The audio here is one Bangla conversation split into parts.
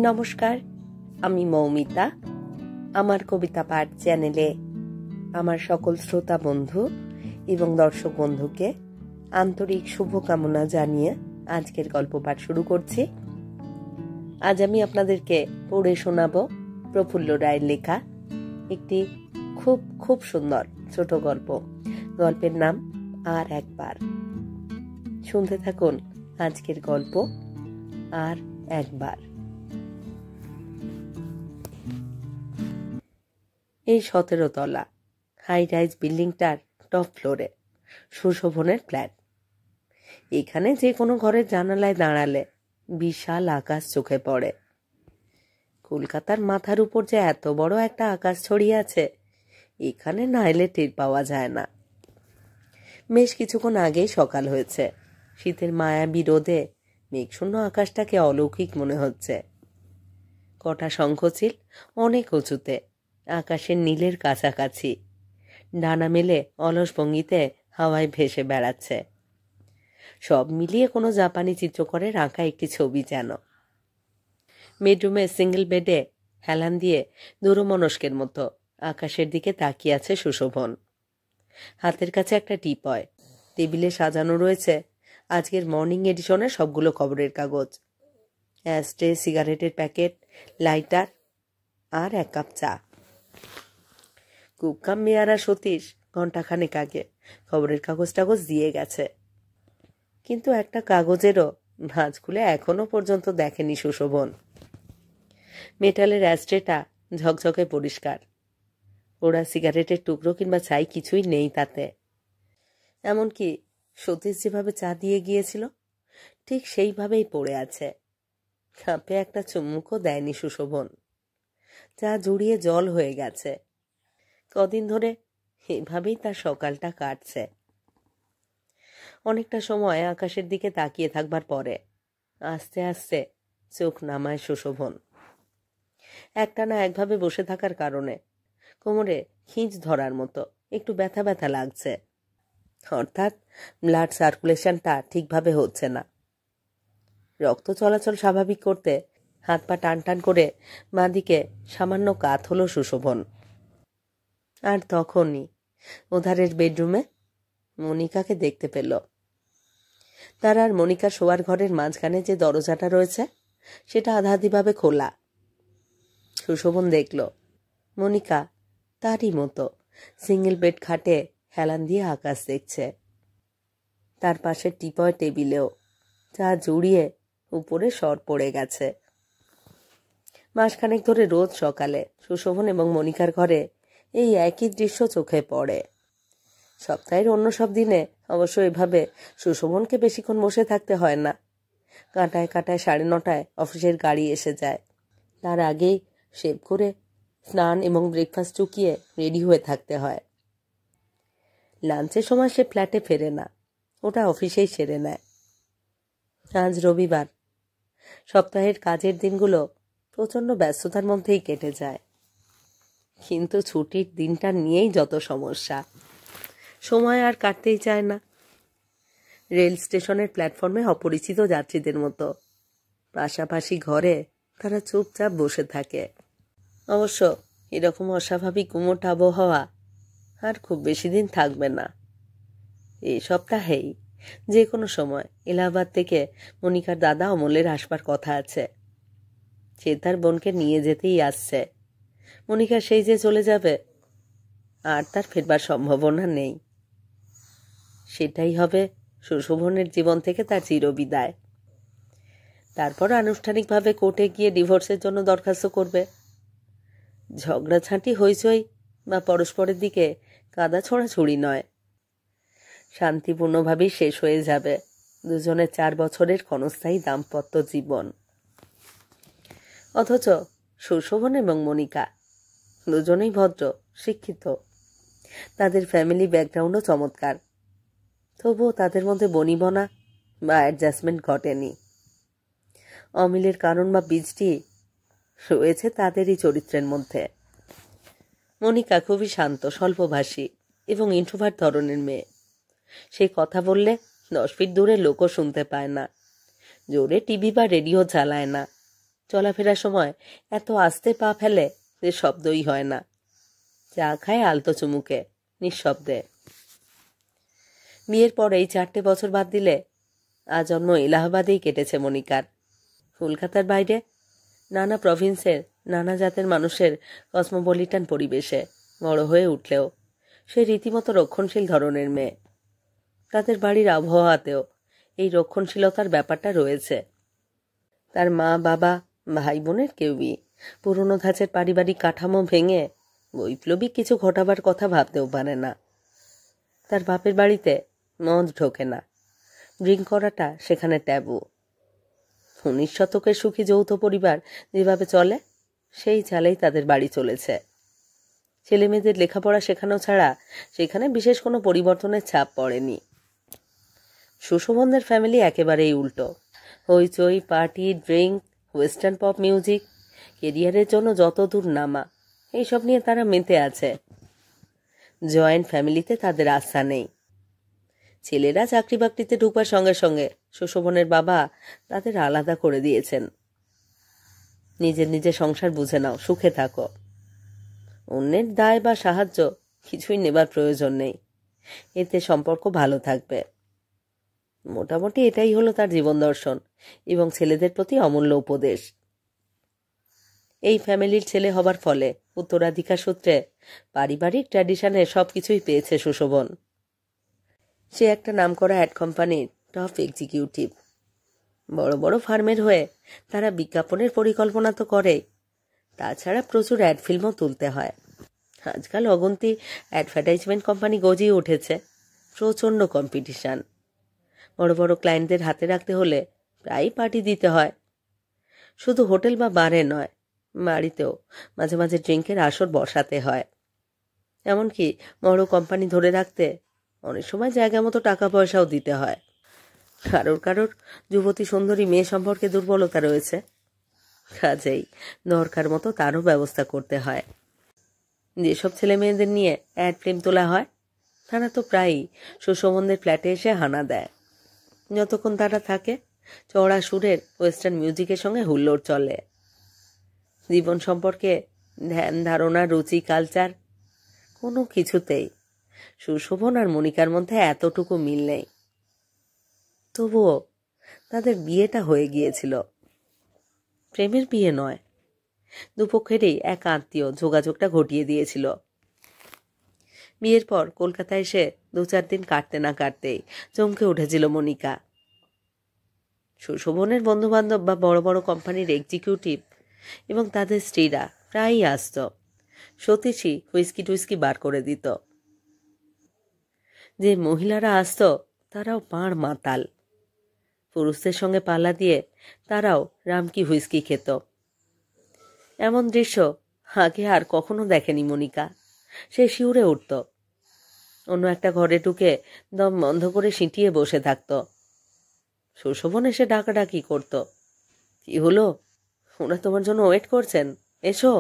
নমস্কার, আমি মৌমিতা। আমার কবিতা পাঠ চ্যানেলে আমার সকল শ্রোতা বন্ধু এবং দর্শক বন্ধুকে আন্তরিক শুভকামনা জানিয়ে আজকের গল্প পাঠ শুরু করছি। আজ আমি আপনাদেরকে পড়ে শোনাব প্রফুল্ল রায়ের লেখা একটি খুব খুব সুন্দর ছোট গল্প। গল্পের নাম আর একবার। শুনতে থাকুন আজকের গল্প আর একবার। এই 17 তলা হাই রাইজ বিল্ডিংটার টপ ফ্লোরে সুশোভনের ফ্ল্যাট। এখানে যে কোনো ঘরের জানালায় দাঁড়ালে বিশাল আকাশ চোখে পড়ে। কলকাতার মাথার উপর যে এত বড় একটা আকাশ ছড়িয়ে আছে, এখানে না এলে টের পাওয়া যায় না। বেশ কিছুক্ষণ আগেই সকাল হয়েছে। শীতের মায়াবী রোদে মেঘশূন্য আকাশটাকে অলৌকিক মনে হচ্ছে। কটা শঙ্খচিল অনেক উঁচুতে আকাশের নীলের কাছাকাছি ডানা মেলে অলস ভঙ্গিতে হাওয়ায় ভেসে বেড়াচ্ছে। সব মিলিয়ে কোনো জাপানি চিত্রকরের আঁকা একটি ছবি যেন। বেডরুমে সিঙ্গেল বেডে হেলান দিয়ে দূরমনস্কের মতো আকাশের দিকে তাকিয়ে আছে সুশোভন। হাতের কাছে একটা টিপয়, টেবিলে সাজানো রয়েছে আজকের মর্নিং এডিশনের সবগুলো খবরের কাগজ, অ্যাস্ট্রে, সিগারেটের প্যাকেট, লাইটার আর এক কাপ চা। কুকাম মেয়ারা সতীশ ঘণ্টাখানেক আগে খবরের কাগজ দিয়ে গেছে, কিন্তু একটা কাগজেরও ভাঁজ খুলে এখনো পর্যন্ত দেখেনি সুশোভন। মেটালের অ্যাস্ট্রেটা ঝকঝকে পরিষ্কার, ওরা সিগারেটের টুকরো কিংবা ছাই কিছুই নেই তাতে। এমনকি সতীশ যেভাবে চা দিয়ে গিয়েছিল ঠিক সেইভাবেই পড়ে আছে। কাপে একটা চুমুকও দেয়নি সুশোভন। চা জুড়িয়ে জল হয়ে গেছে। কদিন ধরে এভাবেই তার সকালটা কাটছে। অনেকটা সময় আকাশের দিকে তাকিয়ে থাকবার পরে আস্তে আস্তে চোখ নামায় সুশোভন। একটানা একভাবে বসে থাকার কারণে কোমরে খিঁচ ধরার মতো একটু ব্যথা ব্যথা লাগছে। অর্থাৎ ব্লাড সার্কুলেশনটা ঠিকভাবে হচ্ছে না। রক্ত চলাচল স্বাভাবিক করতে হাত পা টান টান করে বাঁদিকে সামান্য কাত হলো সুশোভন। আর তখনই ওধারের বেডরুমে মনিকাকে দেখতে পেল। তার আর মনিকার শোয়ার ঘরের মাঝখানে যে দরজাটা রয়েছে সেটা আধাআধিভাবে খোলা। সুশোভন দেখল মনিকা তারই মতো সিঙ্গেল বেড খাটে হেলান দিয়ে আকাশ দেখছে। তার পাশে টিপয় টেবিলেও চা জুড়িয়ে উপরে সর পড়ে গেছে। মাসখানেক ধরে রোজ সকালে সুশোভন এবং মনিকার ঘরে এই একই দৃশ্য চোখে পড়ে। সপ্তাহের অন্য সব দিনে অবশ্য এভাবে সুশোভনকে বেশিক্ষণ বসে থাকতে হয় না। কাঁটায় কাঁটায় 9:30 অফিসের গাড়ি এসে যায়। তার আগেই শেভ করে স্নান এবং ব্রেকফাস্ট চুকিয়ে রেডি হয়ে থাকতে হয়। লাঞ্চের সময় সে ফ্ল্যাটে ফেরে না, ওটা অফিসেই সেরে নেয়। আজ রবিবার। সপ্তাহের কাজের দিনগুলো প্রচণ্ড ব্যস্ততার মধ্যেই কেটে যায়, কিন্তু ছুটির দিনটা নিয়েই যত সমস্যা। সময় আর কাটতেই চায় না। রেল স্টেশনের প্ল্যাটফর্মে অপরিচিত যাত্রীদের মতো পাশাপাশি ঘরে তারা চুপচাপ বসে থাকে। অবশ্য এরকম অস্বাভাবিক গুমোট আবহাওয়া আর খুব বেশি দিন থাকবে না। এই সপ্তাহেই যে কোনো সময় এলাহাবাদ থেকে মনিকার দাদা অমলের আসবার কথা আছে। সে তার বোনকে নিয়ে যেতেই আসছে। মনিকা সেই যে চলে যাবে, আর তার ফেরবার সম্ভাবনা নেই। সেটাই হবে সুশোভনের জীবন থেকে তার চিরবিদায়। তারপর আনুষ্ঠানিকভাবে কোর্টে গিয়ে ডিভোর্সের জন্য দরখাস্ত করবে। ঝগড়াঝাঁটি হইচই বা পরস্পরের দিকে কাদা ছোঁড়াছুড়ি নয়, শান্তিপূর্ণভাবেই শেষ হয়ে যাবে দুজনের 4 বছরের ক্ষণস্থায়ী দাম্পত্য জীবন। অথচ সুশোভন এবং মনিকা দুজনেই ভদ্র, শিক্ষিত। তাদের ফ্যামিলি ব্যাকগ্রাউন্ডও চমৎকার। তবুও তাদের মধ্যে বনিবনা বা অ্যাডজাস্টমেন্ট ঘটেনি। অমিলের কারণ বা বীজটি রয়েছে তাদেরই চরিত্রের মধ্যে। মনিকা খুবই শান্ত, স্বল্পভাষী এবং ইন্ট্রোভার্ট ধরনের মেয়ে। সে কথা বললে 10 ফিট দূরে লোকও শুনতে পায় না। জোরে টিভি বা রেডিও চালায় না। চলাফেরার সময় এত আস্তে পা ফেলে যে শব্দই হয় না। চা খায় আলতো চুমুকে, নিঃশব্দে। বিয়ের পর এই 4টে বছর বাদ দিলে আজন্ম এলাহাবাদেই কেটেছে মনিকার। কলকাতার বাইরে নানা প্রভিন্সের নানা জাতের মানুষের কসমোপলিটান পরিবেশে বড় হয়ে উঠলেও সে রীতিমতো রক্ষণশীল ধরনের মেয়ে। তাদের বাড়ির আবহাওয়াতেও এই রক্ষণশীলতার ব্যাপারটা রয়েছে। তার মা, বাবা, ভাই বোনের কেউই পুরনো ধাঁচের পারিবারিক কাঠামো ভেঙে বৈপ্লবিক কিছু ঘটাবার কথা ভাবতেও পারে না। তার বাপের বাড়িতে মদ ঢোকে না, ড্রিঙ্ক করাটা সেখানে ট্যাবু। 19 শতকের সুখী যৌথ পরিবার যেভাবে চলে সেই চালেই তাদের বাড়ি চলেছে। ছেলেমেয়েদের লেখাপড়া শেখানো ছাড়া সেখানে বিশেষ কোনো পরিবর্তনের ছাপ পড়েনি। সুশোভনদের ফ্যামিলি একেবারেই উল্টো। হইচই, party, drink, western pop music, কেরিয়ারের জন্য যত দূর নামা, এইসব নিয়ে তারা মেতে আছে। জয়েন্ট ফ্যামিলিতে তাদের আস্থা নেই। ছেলেরা চাকরি বাকরিতে ঢুকবার সঙ্গে সঙ্গে সুশোভনের বাবা তাদের আলাদা করে দিয়েছেন। নিজের নিজের সংসার বুঝে নাও, সুখে থাকো। অন্যের দায় বা সাহায্য কিছুই নেবার প্রয়োজন নেই, এতে সম্পর্ক ভালো থাকবে। মোটামুটি এটাই হলো তার জীবন দর্শন এবং ছেলেদের প্রতি অমূল্য উপদেশ। এই ফ্যামিলির ছেলে হবার ফলে উত্তরাধিকার সূত্রে পারিবারিক ট্র্যাডিশনে সবকিছুই পেয়েছে সুশোভন। সে একটা নামকরা অ্যাড কোম্পানির টপ এক্সিকিউটিভ। বড় বড় ফার্মের হয়ে তারা বিজ্ঞাপনের পরিকল্পনা তো করে, তাছাড়া প্রচুর অ্যাড ফিল্মও তুলতে হয়। আজকাল অগুন্তি অ্যাডভার্টাইজমেন্ট কোম্পানি গজিয়ে উঠেছে, প্রচণ্ড কম্পিটিশান। বড় বড় ক্লায়েন্টদের হাতে রাখতে হলে প্রায় পার্টি দিতে হয়। শুধু হোটেল বা বারে নয়, বাড়িতেও মাঝে মাঝে ড্রিঙ্কের আসর বসাতে হয়। এমনকি বড় কোম্পানি ধরে রাখতে অনেক সময় জায়গা মতো টাকা পয়সাও দিতে হয়। কারোর যুবতী সুন্দরী মেয়ে সম্পর্কে দুর্বলতা রয়েছে, কাজেই দরকার মতো তারও ব্যবস্থা করতে হয়। যেসব ছেলে মেয়েদের নিয়ে অ্যাড ফিল্ম তোলা হয় তারা তো প্রায়ই সুশোভনদের ফ্ল্যাটে এসে হানা দেয়। যতক্ষণ তারা থাকে চড়া সুরের ওয়েস্টার্ন মিউজিকের সঙ্গে হুল্লোড় চলে। জীবন সম্পর্কে ধ্যান ধারণা, রুচি, কালচার কোনো কিছুতেই সুশোভন আর মনিকার মধ্যে এতটুকু মিল নেই। তবুও তাদের বিয়েটা হয়ে গিয়েছিল। প্রেমের বিয়ে নয়, দুপক্ষেরই এক আত্মীয় যোগাযোগটা ঘটিয়ে দিয়েছিল। বিয়ের পর কলকাতায় এসে 2-4 দিন কাটতে না কাটতেই চমকে উঠেছিল মনিকা। সুশোভনের বন্ধুবান্ধব বা বড় বড় কোম্পানির এক্সিকিউটিভ এবং তাদের স্ত্রীরা প্রায়ই আসত। সতীশই হুইস্কি টুইস্কি বার করে দিত। যে মহিলারা আসত তারাও পাড় মাতাল। পুরুষদের সঙ্গে পাল্লা দিয়ে তারাও রামকি হুইস্কি খেত। এমন দৃশ্য আগে আর কখনো দেখেনি মনিকা। সে শিউরে উঠত। অন্য একটা ঘরে ঢুকে দম বন্ধ করে সিঁটিয়ে বসে থাকত। সুশোভন এসে ডাকাডাকি করত, কি হলো, ওরা তোমার জন্য ওয়েট করছেন, এসো।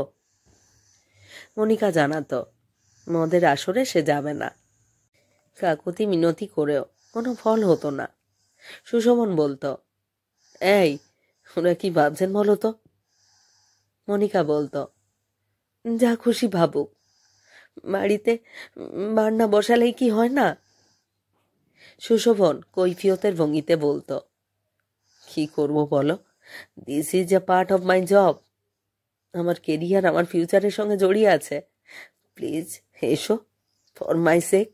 মনিকা জানাতো মদের আসরে সে যাবে না। কাকুতি মিনতি করেও কোনো ফল হতো না। সুশোভন বলতো, এই ওরা কি ভাবছেন বলো তো। মনিকা বলতো, যা খুশি ভাবুক, বাড়িতে বান্না বসালেই কি হয় না। সুশোভন কৈফিয়তের ভঙ্গিতে বলতো, কি করব বলো, this is a part of my job. আমার কেরিয়ার আমার ফিউচারের সঙ্গে জড়িয়ে আছে। প্লিজ এসো, ফর মাই সেক।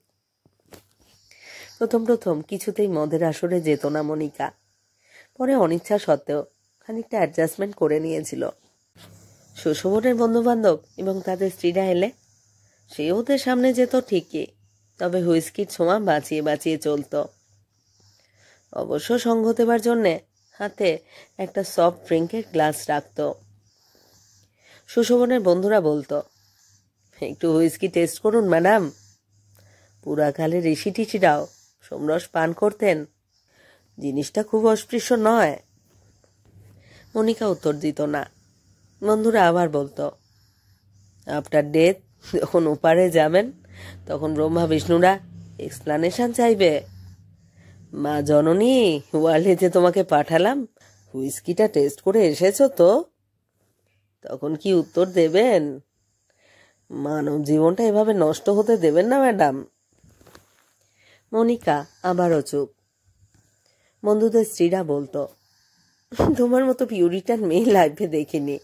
প্রথম কিছুতেই মদের আসরে যেত না মনিকা। পরে অনিচ্ছা সত্ত্বেও খানিকটা অ্যাডজাস্টমেন্ট করে নিয়েছিল। সুশোভনের বন্ধুবান্ধব এবং তাদের স্ত্রীরা এলে সে ওদের সামনে যেত ঠিকই, তবে হুইস্কির ছোঁয়া বাঁচিয়ে বাঁচিয়ে চলত। অবশ্য সঙ্গ দেবার জন্যে হাতে একটা সফট ড্রিঙ্কের গ্লাস রাখত। সুশোভনের বন্ধুরা বলতো, একটু হুইস্কি টেস্ট করুন ম্যাডাম। পুরাকালে ঋষি টিষিরাও সোমরস পান করতেন, জিনিসটা খুব অস্পৃশ্য নয়। মনিকা উত্তর দিত না। বন্ধুরা আবার বলতো, আফটার ডেথ যখন ওপারে যাবেন তখন ব্রহ্মা বিষ্ণুরা এক্সপ্লানেশন চাইবে। মা জননী, ওয়ার্ল্ডে যে তোমাকে পাঠালাম, হুইস্কিটা টেস্ট করে এসেছো তো? তখন কি উত্তর দেবেন? মানব জীবনটা এভাবে নষ্ট হতে দেবেন না ম্যাডাম। মনিকা আবারও চুপ। বন্ধুদের স্ত্রীরা বলতো, তোমার মতো পিউরিটান মেয়ে লাইফে দেখিনি,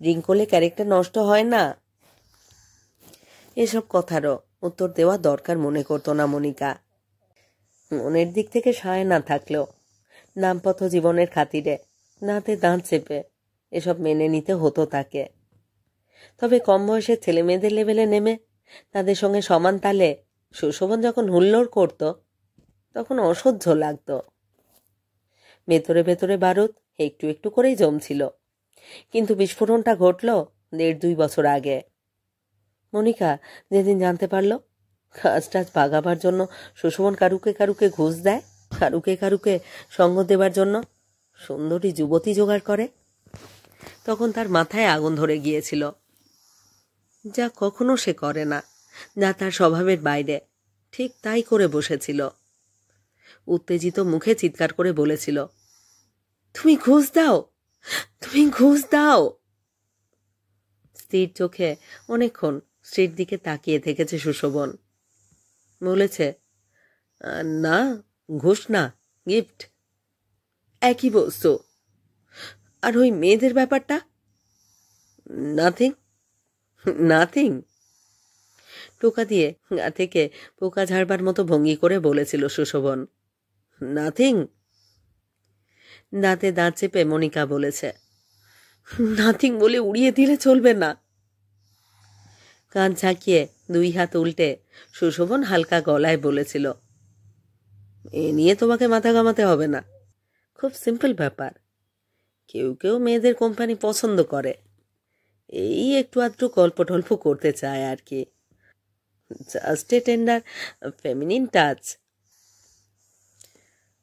ড্রিঙ্ক করলে ক্যারেক্টার নষ্ট হয় না। এসব কথারও উত্তর দেওয়া দরকার মনে করতো না মনিকা। মনের দিক থেকে সায় না থাকলেও দাম্পত্য জীবনের খাতিরে দাঁতে দাঁত চেপে এসব মেনে নিতে হতো তাকে। তবে কম বয়সের ছেলে মেয়েদের লেভেলে নেমে তাদের সঙ্গে সমান তালে সুশোভন যখন হুল্লোড় করত তখন অসহ্য লাগত। ভেতরে ভেতরে বারুদ একটু একটু করেই জমছিল, কিন্তু বিস্ফোরণটা ঘটল 1.5-2 বছর আগে। মনিকা যেদিন জানতে পারল কাজ টাজ ভাগাবার জন্য সুশোভন কারুকে কারুকে ঘুষ দেয়, কারুকে কারুকে সঙ্গ দেবার জন্য সুন্দরী যুবতী জোগাড় করে, তখন তার মাথায় আগুন ধরে গিয়েছিল। যা কখনো সে করে না, যা তার স্বভাবের বাইরে, ঠিক তাই করে বসেছিল। উত্তেজিত মুখে চিৎকার করে বলেছিল, তুমি ঘুষ দাও, তুমি ঘুষ দাও। স্ত্রীর চোখে অনেকক্ষণ স্ত্রীর দিকে তাকিয়ে থেকেছে সুশোভন। বলেছে, না, ঘুষ না, গিফট, একই বস্তু। আর ওই মেয়েদের ব্যাপারটা? Nothing, nothing. টোকা দিয়ে গা থেকে পোকা ঝাড়বার মতো ভঙ্গি করে বলেছিল সুশোভন, নাথিং। দাঁতে দাঁত চেপে মনিকা বলেছে, নাথিং বলে উড়িয়ে দিলে চলবে না। কান ঝাঁকিয়ে 2 হাত উল্টে সুশোভন হালকা গলায় বলেছিল, এ নিয়ে তোমাকে মাথা ঘামাতে হবে না, খুব সিম্পল ব্যাপার। কেউ কেউ মেয়েদের কোম্পানি পছন্দ করে, এই একটু আধটু গল্প টল্প করতে চায় আর কি, just a tender feminine touch.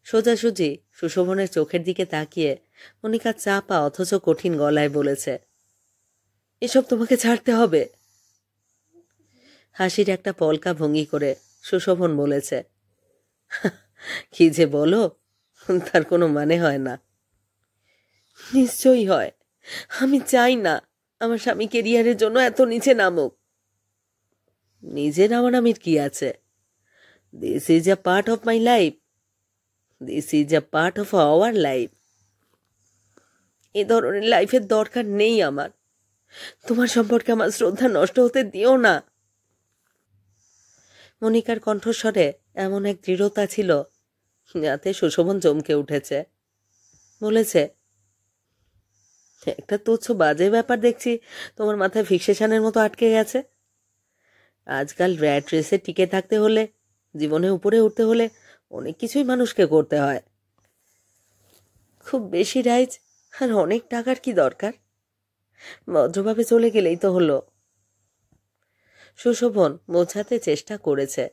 সোজাসুজি সুশোভনের চোখের দিকে তাকিয়ে মনিকা চাপা অথচ কঠিন গলায় বলেছে, এসব তোমাকে ছাড়তে হবে। হাসির একটা পলকা ভঙ্গি করে সুশোভন বলেছে, কি যে বলো, তার কোনো মানে হয় না। নিশ্চয়ই হয়, আমি চাই না আমার স্বামী কেরিয়ারের জন্য এত নিচে নামুক। নিজে নামানামির কি আছে? This is a part of my life, this is a part of our life. এ ধরনের লাইফের দরকার নেই আমার। তোমার সম্পর্কে আমার শ্রদ্ধা নষ্ট হতে দিও না। মনিকার কণ্ঠস্বরে এমন এক দৃঢ়তা ছিল যাতে সুশোভন চমকে উঠেছে। বলেছে, একটা তুচ্ছ বাজে ব্যাপার দেখছি তোমার মাথায় ফিক্সেশনের মতো আটকে গেছে। আজকাল র্যাট রেসে টিকে থাকতে হলে, জীবনে উপরে উঠতে হলে অনেক কিছুই মানুষকে করতে হয়। খুব বেশি রাইজ আর অনেক টাকার কি দরকার? ভদ্রভাবে চলে গেলেই তো হলো। সুশোভন বোঝাতে চেষ্টা করেছে,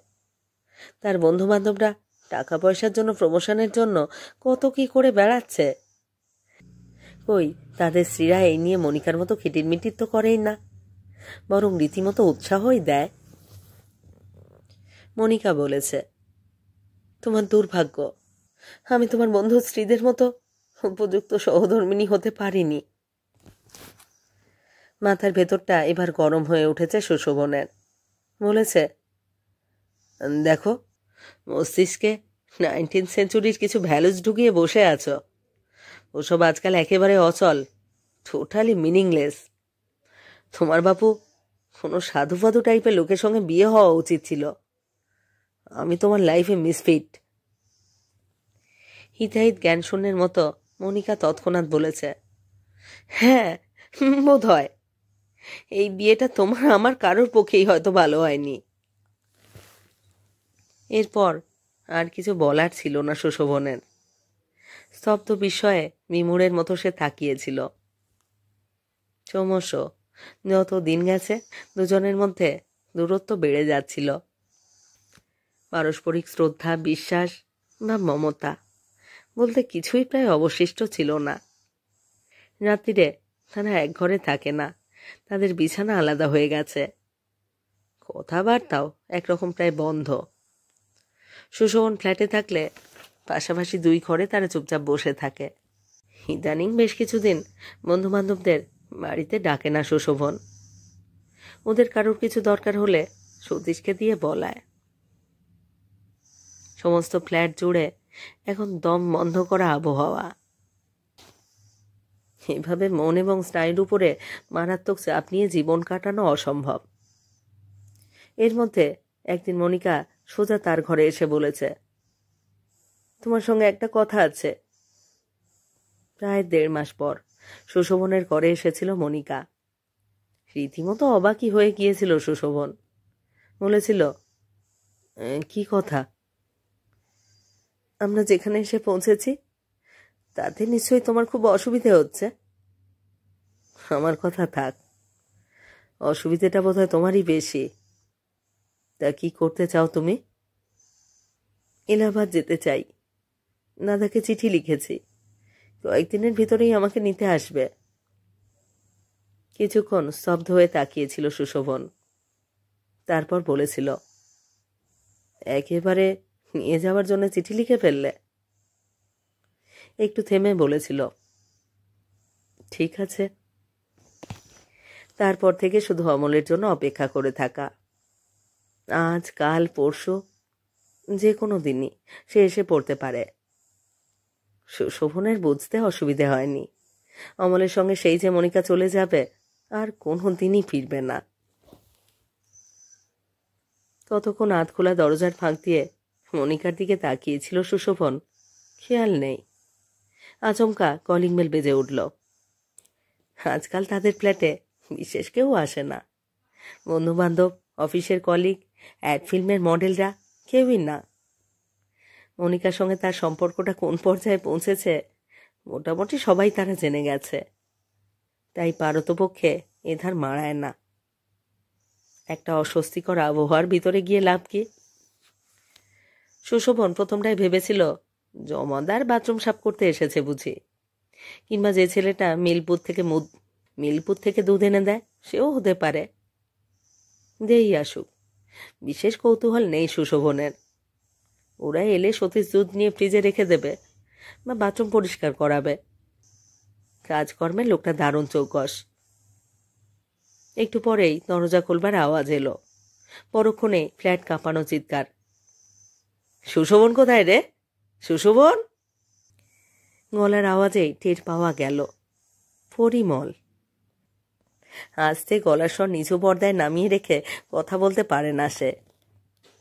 তার বন্ধু বান্ধবরা টাকা পয়সার জন্য, প্রমোশনের জন্য কত কি করে বেড়াচ্ছে। কই, তাদের স্ত্রীরা এই নিয়ে মনিকার মতো খিটিরমিটির তো করেই না, বরং রীতিমতো উৎসাহই দেয়। মনিকা বলেছে, তোমার দুর্ভাগ্য, আমি তোমার বন্ধুর স্ত্রীদের মতো উপযুক্ত সহধর্মিণী হতে পারিনি। মাথার ভেতরটা এবার গরম হয়ে উঠেছে সুশোভনের। বলেছে, দেখো, মস্তিষ্কে 19th সেঞ্চুরির কিছু ভ্যালুস ঢুকিয়ে বসে আছো। ওসব আজকাল একেবারে অচল, টোটালি মিনিংলেস। তোমার বাপু কোনো সাধু ফাধু টাইপের লোকের সঙ্গে বিয়ে হওয়া উচিত ছিল। আমি তোমার লাইফে মিসফিট। হিতাহিত জ্ঞান শূন্যের মতো মনিকা তৎক্ষণাৎ বলেছে, হ্যাঁ, বোধ হয় এই বিয়েটা তোমার আমার কারোর পক্ষেই হয়তো ভালো হয়নি। এরপর আর কিছু বলার ছিল না সুশোভনের। স্তব্ধ বিস্ময়ে বিমূঢ়ের মতো সে তাকিয়েছিল। ক্রমশ যত দিন গেছে দুজনের মধ্যে দূরত্ব বেড়ে যাচ্ছিল। পারস্পরিক শ্রদ্ধা, বিশ্বাস বা মমতা বলতে কিছুই প্রায় অবশিষ্ট ছিল না। রাত্রিরে তারা এক ঘরে থাকে না, তাদের বিছানা আলাদা হয়ে গেছে। কথাবার্তাও একরকম প্রায় বন্ধ। সুশোভন ফ্ল্যাটে থাকলে পাশাপাশি 2 ঘরে তারা চুপচাপ বসে থাকে। ইদানিং বেশ কিছুদিন বন্ধু বান্ধবদের বাড়িতে ডাকে না সুশোভন। ওদের কারোর কিছু দরকার হলে সতীশকে দিয়ে বলায়। সমস্ত ফ্ল্যাট জুড়ে এখন দম বন্ধ করা আবহাওয়া। এভাবে মন এবং স্নায়ুর উপরে মারাত্মক চাপ নিয়ে জীবন কাটানো অসম্ভব। এর মধ্যে একদিন মনিকা সোজা তার ঘরে এসে বলেছে, তোমার সঙ্গে একটা কথা আছে। প্রায় 1.5 মাস পর সুশোভনের ঘরে এসেছিল মনিকা। রীতিমতো অবাকই হয়ে গিয়েছিল সুশোভন। বলেছিল, কি কথা? আমরা যেখানে এসে পৌঁছেছি তাতে নিশ্চয়ই তোমার খুব অসুবিধে হচ্ছে। আমার কথা থাক, অসুবিধেটা বোধহয় তোমারই বেশি। তা কি করতে চাও তুমি? এলাহাবাদ যেতে চাই। দাদাকে চিঠি লিখেছি, কয়েকদিনের ভিতরেই আমাকে নিতে আসবে। কিছুক্ষণ স্তব্ধ হয়ে তাকিয়েছিল সুশোভন। তারপর বলেছিল, একেবারে নিয়ে যাওয়ার জন্য চিঠি লিখে ফেললে? একটু থেমে বলেছিল, ঠিক আছে। তারপর থেকে শুধু অমলের জন্য অপেক্ষা করে থাকা। আজ, কাল, পরশু, যে কোনো দিনই সে এসে পড়তে পারে। সুশোভনের বুঝতে অসুবিধে হয়নি। অমলের সঙ্গে সেই যে মনিকা চলে যাবে, আর কোনো দিনই ফিরবে না। ততক্ষণ আধ খোলা দরজার ফাঁক দিয়ে মনিকার দিকে তাকিয়েছিল সুশোভন। খেয়াল নেই, আচমকা কলিং বেল বেজে উঠল। আজকাল তাদের ফ্ল্যাটে বিশেষ কেউ আসে না। বন্ধুবান্ধব, অফিসের কলিগ, অ্যাড ফিল্মের মডেলরা কেউই না। মনিকার সঙ্গে তার সম্পর্কটা কোন পর্যায়ে পৌঁছেছে মোটামুটি সবাই তারা জেনে গেছে। তাই পারতপক্ষে এধার মাড়ায় না। একটা অস্বস্তিকর আবহাওয়ার ভিতরে গিয়ে লাভ কি? সুশোভন প্রথমটাই ভেবেছিল জমাদার বাথরুম সাফ করতে এসেছে বুঝি, কিংবা যে ছেলেটা মিলপুর থেকে দুধ এনে দেয় সেও হতে পারে। যেই আসুক, বিশেষ কৌতূহল নেই সুশোভনের। ওরা এলে সতীশ দুধ নিয়ে ফ্রিজে রেখে দেবে বা বাথরুম পরিষ্কার করাবে। কাজকর্মে লোকটা দারুণ চৌকস। একটু পরেই দরজা খুলবার আওয়াজ এলো। পরক্ষণে ফ্ল্যাট কাঁপানো চিৎকার, সুশোভন কোথায় রে? সুশোভন! গলার আওয়াজেই টের পাওয়া গেল পরিমল। আস্তে গলার স্বর নিচু পর্দায় নামিয়ে রেখে কথা বলতে পারে না সে।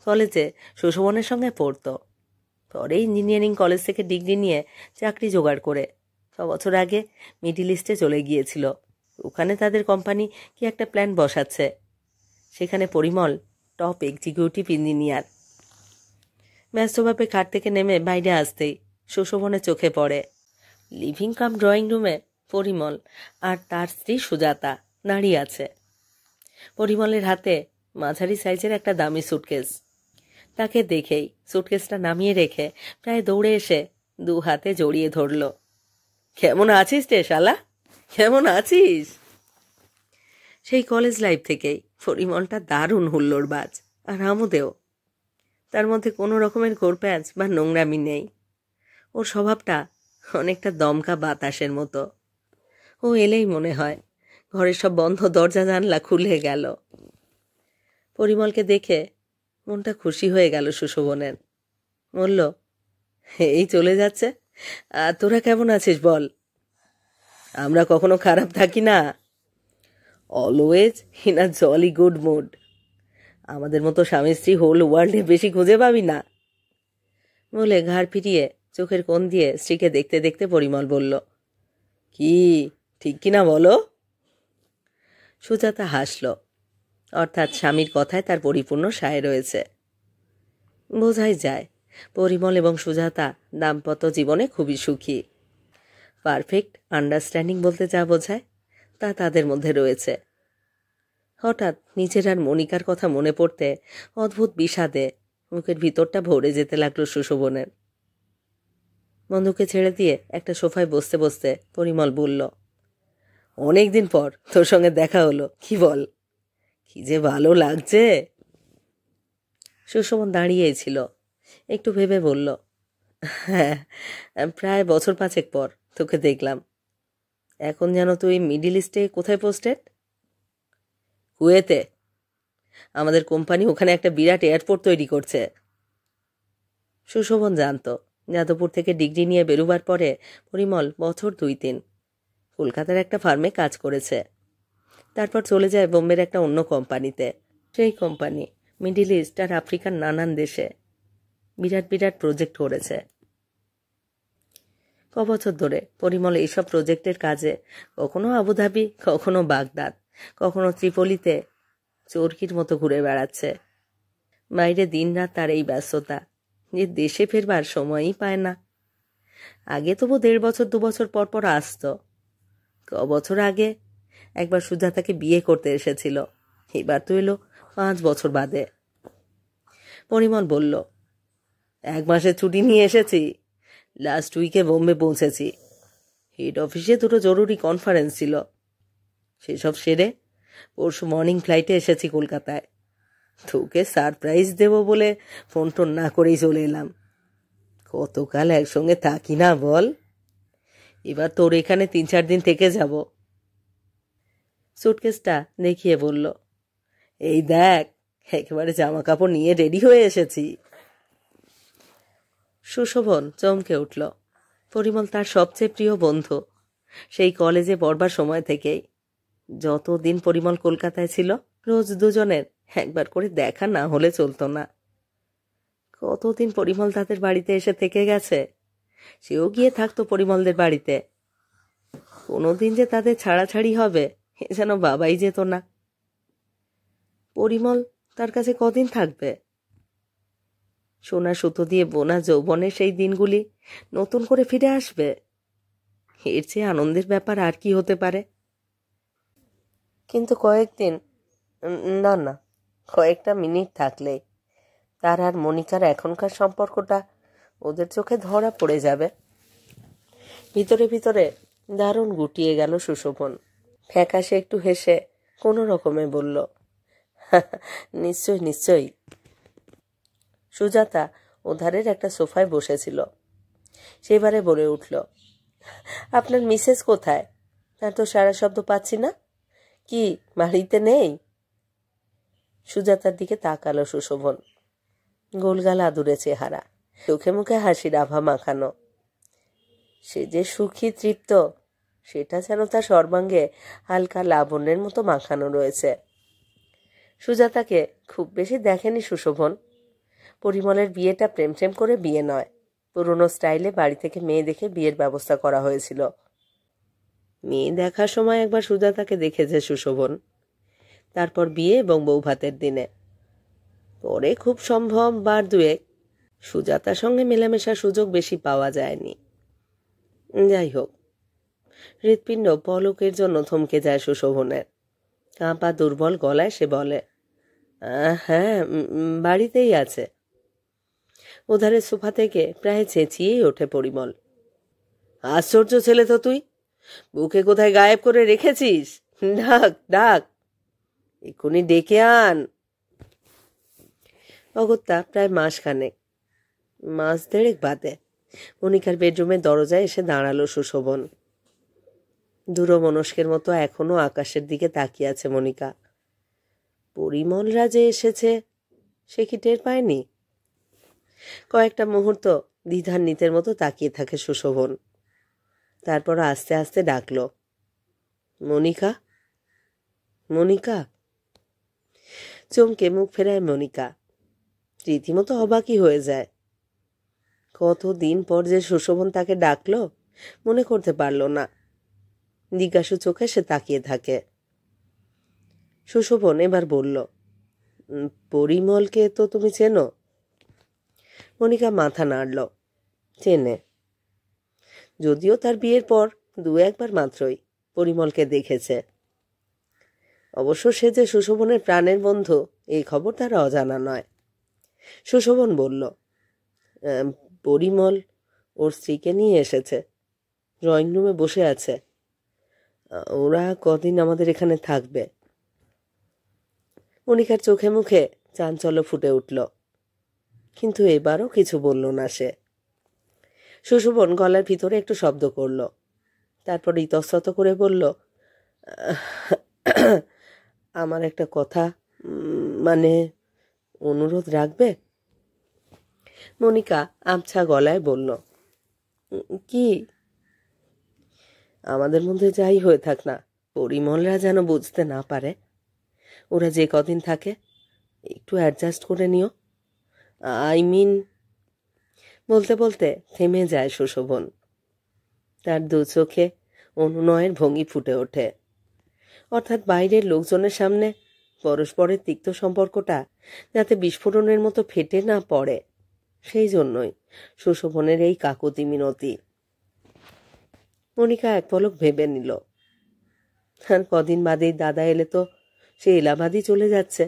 কলেজে সুশোভনের সঙ্গে পড়ত। পরে ইঞ্জিনিয়ারিং কলেজ থেকে ডিগ্রি নিয়ে চাকরি জোগাড় করে 6 বছর আগে মিডিল ইস্টে চলে গিয়েছিল। ওখানে তাদের কোম্পানি কি একটা প্ল্যান বসাচ্ছে। সেখানে পরিমল টপ এক্সিকিউটিভ ইঞ্জিনিয়ার। ব্যস্তভাবে খাট থেকে নেমে বাইরে আসতেই সুশোভনের চোখে পড়ে লিভিং কাম ড্রয়িং রুমে পরিমল আর তার স্ত্রী সুজাতা দাঁড়িয়ে আছে। পরিমলের হাতে মাঝারি সাইজের একটা দামি সুটকেস। তাকে দেখেই সুটকেসটা নামিয়ে রেখে প্রায় দৌড়ে এসে 2 হাতে জড়িয়ে ধরল। কেমন আছিস রে শালা, কেমন আছিস? সেই কলেজ লাইফ থেকেই পরিমলটা দারুণ হুল্লোড়বাজ আর আমোদেও। তার মধ্যে কোনো রকমের ঘোরপ্যাঁচ বা নোংরামি নেই। ওর স্বভাবটা অনেকটা দমকা বাতাসের মতো। ও এলেই মনে হয় ঘরের সব বন্ধ দরজা জানলা খুলে গেল। পরিমলকে দেখে মনটা খুশি হয়ে গেল সুশোভনের। বলল, এই চলে যাচ্ছে, আর তোরা কেমন আছিস বল? আমরা কখনো খারাপ থাকি না, always in a jolly good mood. আমাদের মতো স্বামী স্ত্রী হোল ওয়ার্ল্ডে বেশি খুঁজে পাবি না। বলে ঘাড় ফিরিয়ে চোখের কোণ দিয়ে স্ত্রীকে দেখতে দেখতে পরিমল বলল, কি ঠিক কিনা বলো? সুজাতা হাসল। অর্থাৎ স্বামীর কথায় তার পরিপূর্ণ সায় রয়েছে। বোঝাই যায় পরিমল এবং সুজাতা দাম্পত্য জীবনে খুবই সুখী। পারফেক্ট আন্ডারস্ট্যান্ডিং বলতে যা বোঝায় তা তাদের মধ্যে রয়েছে। হঠাৎ নিজের আর মনিকার কথা মনে পড়তে অদ্ভুত বিষাদে মুখের ভিতরটা ভরে যেতে লাগলো সুশোভনের। বন্ধুকে ছেড়ে দিয়ে একটা সোফায় বসতে বসতে পরিমল বলল, অনেকদিন পর তোর সঙ্গে দেখা হলো, কি বল? কি যে ভালো লাগছে। সুশোভন দাঁড়িয়েই ছিল। একটু ভেবে বলল, হ্যাঁ, প্রায় 5 বছর পর তোকে দেখলাম। এখন যেন তুই মিডিল ইস্টে কোথায় পোস্টেড? কুয়েতে। আমাদের কোম্পানি ওখানে একটা বিরাট এয়ারপোর্ট তৈরি করছে। সুশোভন জানত যাদবপুর থেকে ডিগ্রি নিয়ে বেরোবার পরে পরিমল বছর 2-3 কলকাতার একটা ফার্মে কাজ করেছে। তারপর চলে যায় বোম্বের একটা অন্য কোম্পানিতে। সেই কোম্পানি মিডিল ইস্ট আর আফ্রিকার নানান দেশে বিরাট বিরাট প্রজেক্ট করেছে। কবছর ধরে পরিমল এইসব প্রজেক্টের কাজে কখনো আবুধাবি, কখনো বাগদাদ, কখনো ত্রিপলিতে চরকির মতো ঘুরে বেড়াচ্ছে। বাইরে দিনরাত তার এই ব্যস্ততা যে দেশে ফেরবার সময়ই পায় না। আগে তবু 1.5 বছর 2 বছর পর পর আসত। বছর আগে একবার সুজাতাকে বিয়ে করতে এসেছিল, এবার তো এলো 5 বছর বাদে। পরিমল বলল, 1 মাসের ছুটি নিয়ে এসেছি। লাস্ট উইকে বোম্বে পৌঁছেছি। হেড অফিসে 2টো জরুরি কনফারেন্স ছিল, সেসব সেরে পরশু মর্নিং ফ্লাইটে এসেছি কলকাতায়। তোকে সারপ্রাইজ দেব বলে ফোন টোন না করেই চলে এলাম। কতকাল একসঙ্গে থাকি না বল। এবার তোর এখানে 3-4 দিন থেকে যাব। সুটকেসটা দেখিয়ে বলল, এই দেখ, একেবারে জামা কাপড় নিয়ে রেডি হয়ে এসেছি। সুশোভন চমকে উঠল। পরিমল তার সবচেয়ে প্রিয় বন্ধু, সেই কলেজে পড়বার সময় থেকেই। যতদিন পরিমল কলকাতায় ছিল রোজ দুজনের একবার করে দেখা না হলে চলতো না। কতদিন পরিমল তাদের বাড়িতে এসে থেকে গেছে, সেও গিয়ে থাকতো পরিমলদের বাড়িতে। কোনোদিন যে তাদের ছাড়াছাড়ি হবে এ যেন বাবাই যেত না। পরিমল তার কাছে কদিন থাকবে? সোনা সুতো দিয়ে বোনা যৌবনের সেই দিনগুলি নতুন করে ফিরে আসবে। এর চেয়ে আনন্দের ব্যাপার আর কি হতে পারে? কিন্তু কয়েকদিন না, কয়েকটা মিনিট থাকলেই তার আর মনিকার এখনকার সম্পর্কটা ওদের চোখে ধরা পড়ে যাবে। ভিতরে ভিতরে দারুণ গুটিয়ে গেল সুশোভন। ফ্যাকাশে একটু হেসে কোনো রকমে বলল, নিশ্চয়ই। সুজাতা ওধারের একটা সোফায় বসেছিল। সেবারে বলে উঠল, আপনার মিসেস কোথায়? তার তো সারা শব্দ পাচ্ছি না। কি বাড়িতে নেই? সুজাতার দিকে তাকালো সুশোভন। গোলগাল আদুরে চেহারা, চোখে মুখে হাসির আভা মাখানো। সে যে সুখী তৃপ্ত সেটা যেন তার সর্বাঙ্গে হালকা লাবণ্যের মতো মাখানো রয়েছে। সুজাতাকে খুব বেশি দেখেনি সুশোভন। পরিমলের বিয়েটা প্রেম করে বিয়ে নয়, পুরনো স্টাইলে বাড়ি থেকে মেয়ে দেখে বিয়ের ব্যবস্থা করা হয়েছিল। মেয়ে দেখার সময় একবার সুজাতাকে দেখেছে সুশোভন, তারপর বিয়ে এবং বৌভাতের দিনে। পরে খুব সম্ভব 2 বার সুজাতার সঙ্গে মেলামেশার সুযোগ বেশি পাওয়া যায়নি। যাই হোক, হৃৎপিণ্ড পলকের জন্য থমকে যায় সুশোভনের। কাঁপা দুর্বল গলায় সে বলে, হ্যাঁ, বাড়িতেই আছে। ওধারে সোফা থেকে প্রায় চেঁচিয়েই ওঠে পরিমল, আশ্চর্য ছেলে তো তুই, বুকে কোথায় গায়েব করে রেখেছিস? ডাক, এক্ষুনি ডেকে আন। অগত্যা প্রায় মাস 1.5 বাদে মনিকার বেডরুমের দরজায় এসে দাঁড়ালো সুশোভন। দূরমনস্কের মতো এখনো আকাশের দিকে তাকিয়ে আছে মনিকা। পরিমলরা যে এসেছে সে কি টের পায়নি? কয়েকটা মুহূর্ত দ্বিধান্বিতের মতো তাকিয়ে থাকে সুশোভন। তারপর আস্তে আস্তে ডাকলো, মনিকা। চমকে মুখ ফেরায় মনিকা। রীতিমতো অবাকই হয়ে যায়। কতদিন পর যে সুশোভন তাকে ডাকলো মনে করতে পারল না। জিজ্ঞাসু চোখে সে তাকিয়ে থাকে। সুশোভন এবার বলল, পরিমলকে তো তুমি চেনো? মনিকা মাথা নাড়ল। চেনে, যদিও তার বিয়ের পর 2-1 বার মাত্রই পরিমলকে দেখেছে। অবশ্য সে যে সুশোভনের প্রাণের বন্ধু এই খবর তার অজানা নয়। সুশোভন বলল, পরিমল ওর স্ত্রীকে নিয়ে এসেছে, ড্রয়িং রুমে বসে আছে। ওরা কদিন আমাদের এখানে থাকবে। মনিকার চোখে মুখে চাঞ্চল্য ফুটে উঠল, কিন্তু এবারও কিছু বলল না সে। সুশোভন গলার ভিতরে একটু শব্দ করল, তারপর ইতস্তত করে বলল, আমার একটা কথা, মানে অনুরোধ রাখবে? মনিকা আবছা গলায় বলল, কি? আমাদের মধ্যে যাই হয়ে থাক না, পরিমলরা যেন বুঝতে না পারে। ওরা যে কদিন থাকে একটু অ্যাডজাস্ট করে নিও। বলতে বলতে থেমে যায় সুশোভন। তার দু চোখে অনুনয়ের ভঙ্গি ফুটে ওঠে। অর্থাৎ বাইরের লোকজনের সামনে পরস্পরের তিক্ত সম্পর্কটা যাতে বিস্ফোরণের মতো ফেটে না পড়ে, সেই জন্যই সুশোভনের এই কাকুতি মিনতি। মনিকা এক পলক ভেবে নিল, আর কদিন বাদেই দাদা এলে তো সে এলাহাবাদই চলে যাচ্ছে।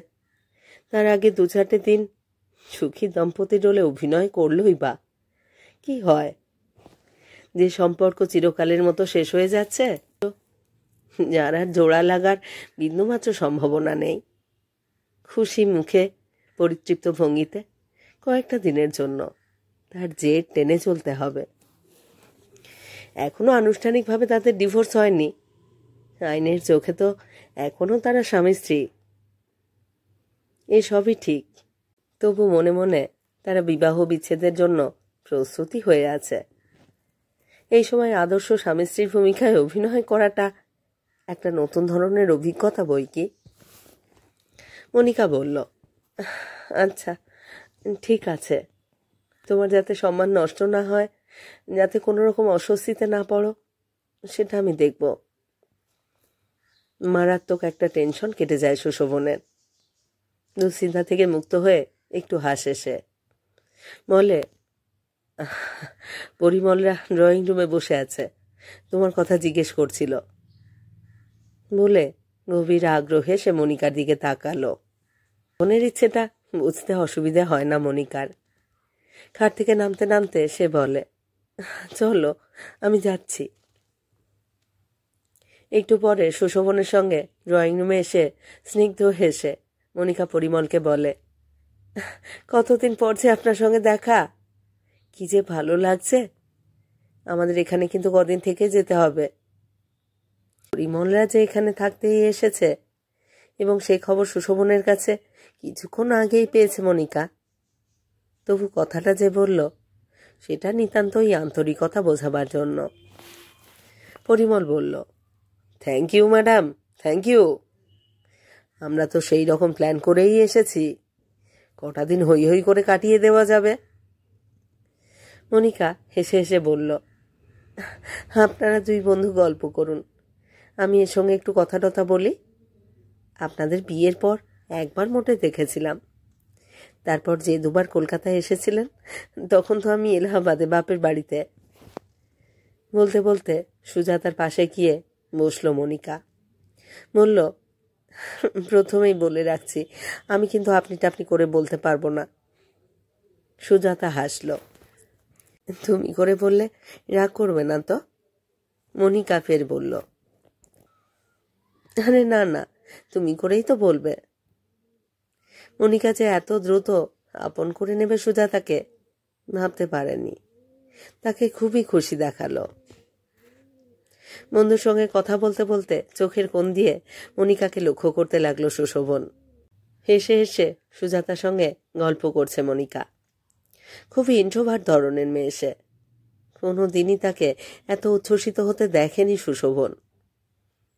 তার আগে 2-4 দিন সুখী দম্পতি রোলে অভিনয় করলই বা কি হয়? যে সম্পর্ক চিরকালের মতো শেষ হয়ে যাচ্ছে, যার আর জোড়া লাগার বিন্দুমাত্র সম্ভাবনা নেই। খুশি মুখে পরিতৃপ্ত ভঙ্গিতে কয়েকটা দিনের জন্য তার জেদ টেনে চলতে হবে। এখনো আনুষ্ঠানিকভাবে তাদের ডিভোর্স হয়নি। আইনের চোখে তো এখনো তারা স্বামী স্ত্রী। এসবই ঠিক, তবু মনে মনে তারা বিবাহ বিচ্ছেদের জন্য প্রস্তুতি হয়ে আছে। এই সময় আদর্শ স্বামী স্ত্রীর ভূমিকায় অভিনয় করাটা একটা নতুন ধরনের অভিজ্ঞতা বই কি। মনিকা বলল, আচ্ছা ঠিক আছে, তোমার যাতে সম্মান নষ্ট না হয়, যাতে কোনো রকম অস্বস্তিতে না পড়ো, সেটা আমি দেখব। মারাত্মক একটা টেনশন কেটে যায় সুশোভনের। দুশ্চিন্তা থেকে মুক্ত হয়ে একটু হাসে সে। বলে, পরিমলরা ড্রয়িং রুমে বসে আছে, তোমার কথা জিজ্ঞেস করছিল। বলে গভীর আগ্রহে সে মনিকার দিকে তাকালো। মনের ইচ্ছেটা বুঝতে অসুবিধা হয় না মনিকার। খাট থেকে নামতে নামতে সে বলে, চলো আমি যাচ্ছি। একটু পরে সুশোভনের সঙ্গে ড্রয়িং রুমে এসে স্নিগ্ধ হেসে মনিকা পরিমলকে বলে, কতদিন পর যে আপনার সঙ্গে দেখা, কি যে ভালো লাগছে। আমাদের এখানে কিন্তু কদিন থেকে যেতে হবে। পরিমলরা যে এখানে থাকতেই এসেছে এবং সেই খবর সুশোভনের কাছে কিছুক্ষণ আগেই পেয়েছে মনিকা। তবু কথাটা যে বলল সেটা নিতান্তই আন্তরিকতা বোঝাবার জন্য। পরিমল বলল, thank you madam, thank you. আমরা তো সেই রকম প্ল্যান করেই এসেছি, কটা দিন হই হই করে কাটিয়ে দেওয়া যাবে। মনিকা হেসে হেসে বলল, আপনারা 2 বন্ধু গল্প করুন, আমি এর সঙ্গে একটু কথা টথা বলি। আপনাদের বিয়ের পর একবার মোটে দেখেছিলাম, তারপর যে 2বার কলকাতায় এসেছিলেন তখন তো আমি এলাহাবাদে বাপের বাড়িতে। বলতে বলতে সুজাতার পাশে গিয়ে বসলো মনিকা। বলল, প্রথমেই বলে রাখছি, আমি কিন্তু আপনি টাপনি করে বলতে পারবো না। সুজাতা হাসল। তুমি করে বললে রাগ করবে না তো? মনিকা ফের বলল, আরে না না, তুমি করেই তো বলবে। মনিকা যে এত দ্রুত আপন করে নেবে সুজাতাকে ভাবতে পারেনি। তাকে খুবই খুশি দেখালো। বন্ধুর সঙ্গে কথা বলতে বলতে চোখের কোণ দিয়ে মনিকাকে লক্ষ্য করতে লাগলো সুশোভন। হেসে হেসে সুজাতার সঙ্গে গল্প করছে মনিকা। খুবই ইন্ট্রোভার্ট ধরনের মেয়ে সে। কোনো দিনই তাকে এত উচ্ছ্বসিত হতে দেখেনি সুশোভন।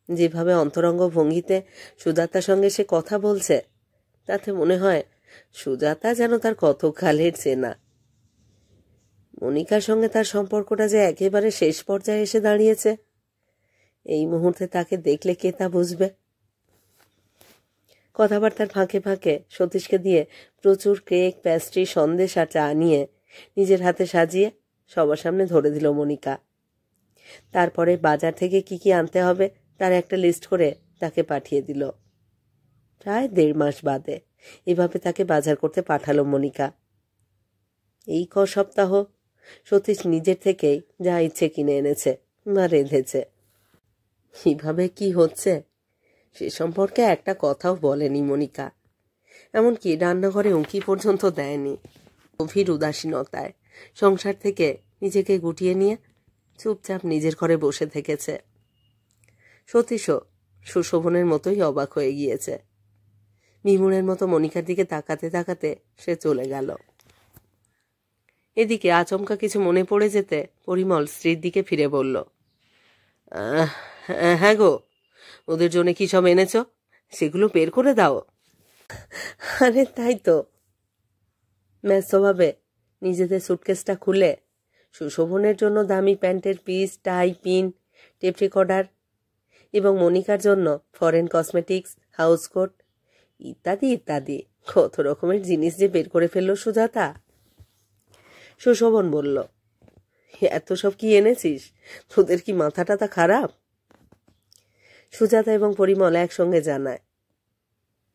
যেভাবে অন্তরঙ্গ ভঙ্গিতে সুজাতার সঙ্গে সে কথা বলছে, তাতে মনে হয় সুজাতা যেন তার কতকালের চেনা। মনিকার সঙ্গে তার সম্পর্কটা যে একেবারে শেষ পর্যায়ে এসে দাঁড়িয়েছে, এই মুহূর্তে তাকে দেখলে কে তা বুঝবে। কথাবার্তার ফাঁকে ফাঁকে সতীশকে দিয়ে প্রচুর কেক, প্যাস্ট্রি, সন্দেশ আর চা নিয়ে নিজের হাতে সাজিয়ে সবার সামনে ধরে দিল মনিকা। তারপরে বাজার থেকে কি কি আনতে হবে তার একটা লিস্ট করে তাকে পাঠিয়ে দিল। প্রায় 1.5 মাস বাদে এভাবে তাকে বাজার করতে পাঠালো মনিকা। এই সপ্তাহ সতীশ নিজের থেকেই যা ইচ্ছে কিনে এনেছে বা রেঁধেছে। কিভাবে কি হচ্ছে সে সম্পর্কে একটা কথাও বলেনি মনিকা। এমনকি রান্নাঘরে উঁকি পর্যন্ত দেয়নি। গভীর উদাসীনতায় সংসার থেকে নিজেকে গুটিয়ে নিয়ে চুপচাপ নিজের ঘরে বসে থেকেছে। সতীশও সুশোভনের মতোই অবাক হয়ে গিয়েছে। বিমুড়ের মতো মনিকার দিকে তাকাতে তাকাতে সে চলে গেল। এদিকে আচমকা কিছু মনে পড়ে যেতে পরিমল স্ত্রীর দিকে ফিরে বলল, হ্যাঁ গো, ওদের জন্য কি সব এনেছ, সেগুলো বের করে দাও। আরে তাই তো। ব্যস্তভাবে নিজেদের সুটকেসটা খুলে সুশোভনের জন্য দামি প্যান্টের পিস, টাই, পিন, টেপ রেকর্ডার এবং মনিকার জন্য ফরেন কসমেটিক্স, হাউস কোট ইত্যাদি ইত্যাদি কত রকমের জিনিস যে বের করে ফেলল সুজাতা। সুশোভন বলল, এত সব কি এনেছিস, তোদের কি মাথা টাথা খারাপ? সুজাতা এবং পরিমল একসঙ্গে জানায়,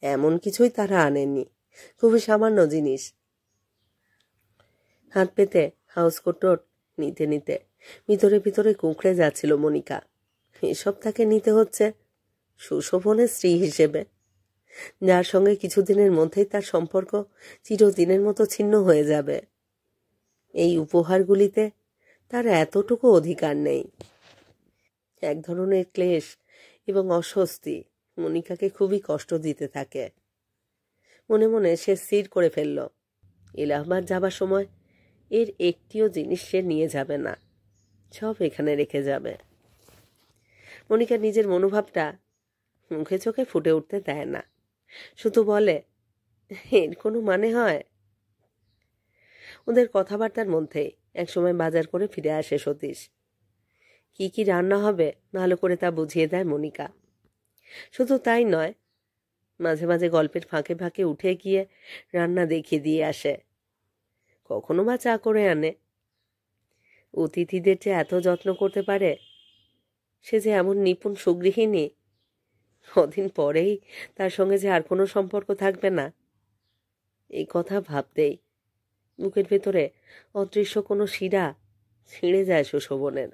এমন কিছুই তারা আনেনি, খুবই সামান্য জিনিস। হাত পেতে হাউস কোট নিতে নিতে ভিতরে ভিতরে কুঁকড়ে যাচ্ছিল মনিকা। এসব তাকে নিতে হচ্ছে সুশোভনের স্ত্রী হিসেবে, যার সঙ্গে কিছুদিনের মধ্যেই তার সম্পর্ক চিরদিনের মতো ছিন্ন হয়ে যাবে। এই উপহারগুলিতে তার এতটুকু অধিকার নেই। এক ধরনের ক্লেশ এবং অস্বস্তি মনিকাকে খুবই কষ্ট দিতে থাকে। মনে মনে সে স্থির করে ফেলল, এলাহাবাদ যাবার সময় এর একটিও জিনিস সে নিয়ে যাবে না, সব এখানে রেখে যাবে। মনিকা নিজের মনোভাবটা মুখে চোখে ফুটে উঠতে দেয় না, শুধু বলে, এর কোনো মানে হয়? ওদের কথাবার্তার মধ্যে একসময় বাজার করে ফিরে আসে সতীশ। কি কি রান্না হবে ভালো করে তা বুঝিয়ে দেয় মনিকা। শুধু তাই নয়, মাঝে মাঝে গল্পের ফাঁকে ফাঁকে উঠে গিয়ে রান্না দেখিয়ে দিয়ে আসে, কখনো বা চা করে আনে। অতিথিদের যে এত যত্ন করতে পারে, সে যে এমন নিপুণ সুগৃহিণী, কদিন পরেই তার সঙ্গে যে আর কোনো সম্পর্ক থাকবে না, এই কথা ভাবতেই বুকের ভেতরে অদৃশ্য কোনো শিরা ছিঁড়ে যায় সুশোভনের।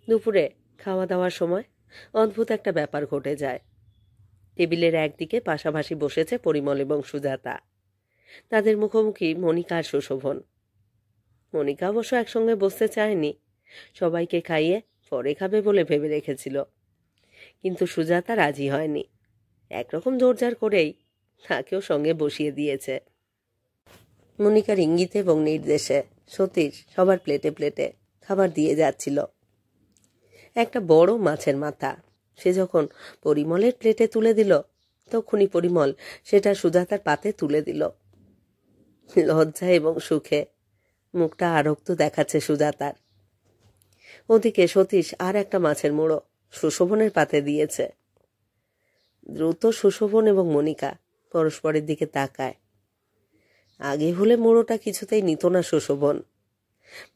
দুপুরে খাওয়া দাওয়ার সময় অদ্ভুত একটা ব্যাপার ঘটে যায়। টেবিলের একদিকে পাশাপাশি বসেছে পরিমল এবং সুজাতা। তাদের মুখোমুখি মনিকা আর সুশোভন। মনিকা অবশ্য একসঙ্গে বসতে চায়নি, সবাইকে খাইয়ে পরে খাবে বলে ভেবে রেখেছিল, কিন্তু সুজাতা রাজি হয়নি। একরকম জোরজার করেই তাকেও সঙ্গে বসিয়ে দিয়েছে। মনিকার ইঙ্গিতে এবং নির্দেশে সতীশ সবার প্লেটে প্লেটে খাবার দিয়ে যাচ্ছিল। একটা বড় মাছের মাথা সে যখন পরিমলের প্লেটে তুলে দিল, তখনই পরিমল সেটা সুজাতার পাতে তুলে দিল। লজ্জা এবং সুখে মুখটা আরক্ত দেখাচ্ছে সুজাতার। ওদিকে সতীশ আর একটা মাছের মুড়ো সুশোভনের পাতে দিয়েছে। দ্রুত সুশোভন এবং মনিকা পরস্পরের দিকে তাকায়। আগে হলে মুড়োটা কিছুতেই নিত না সুশোভন।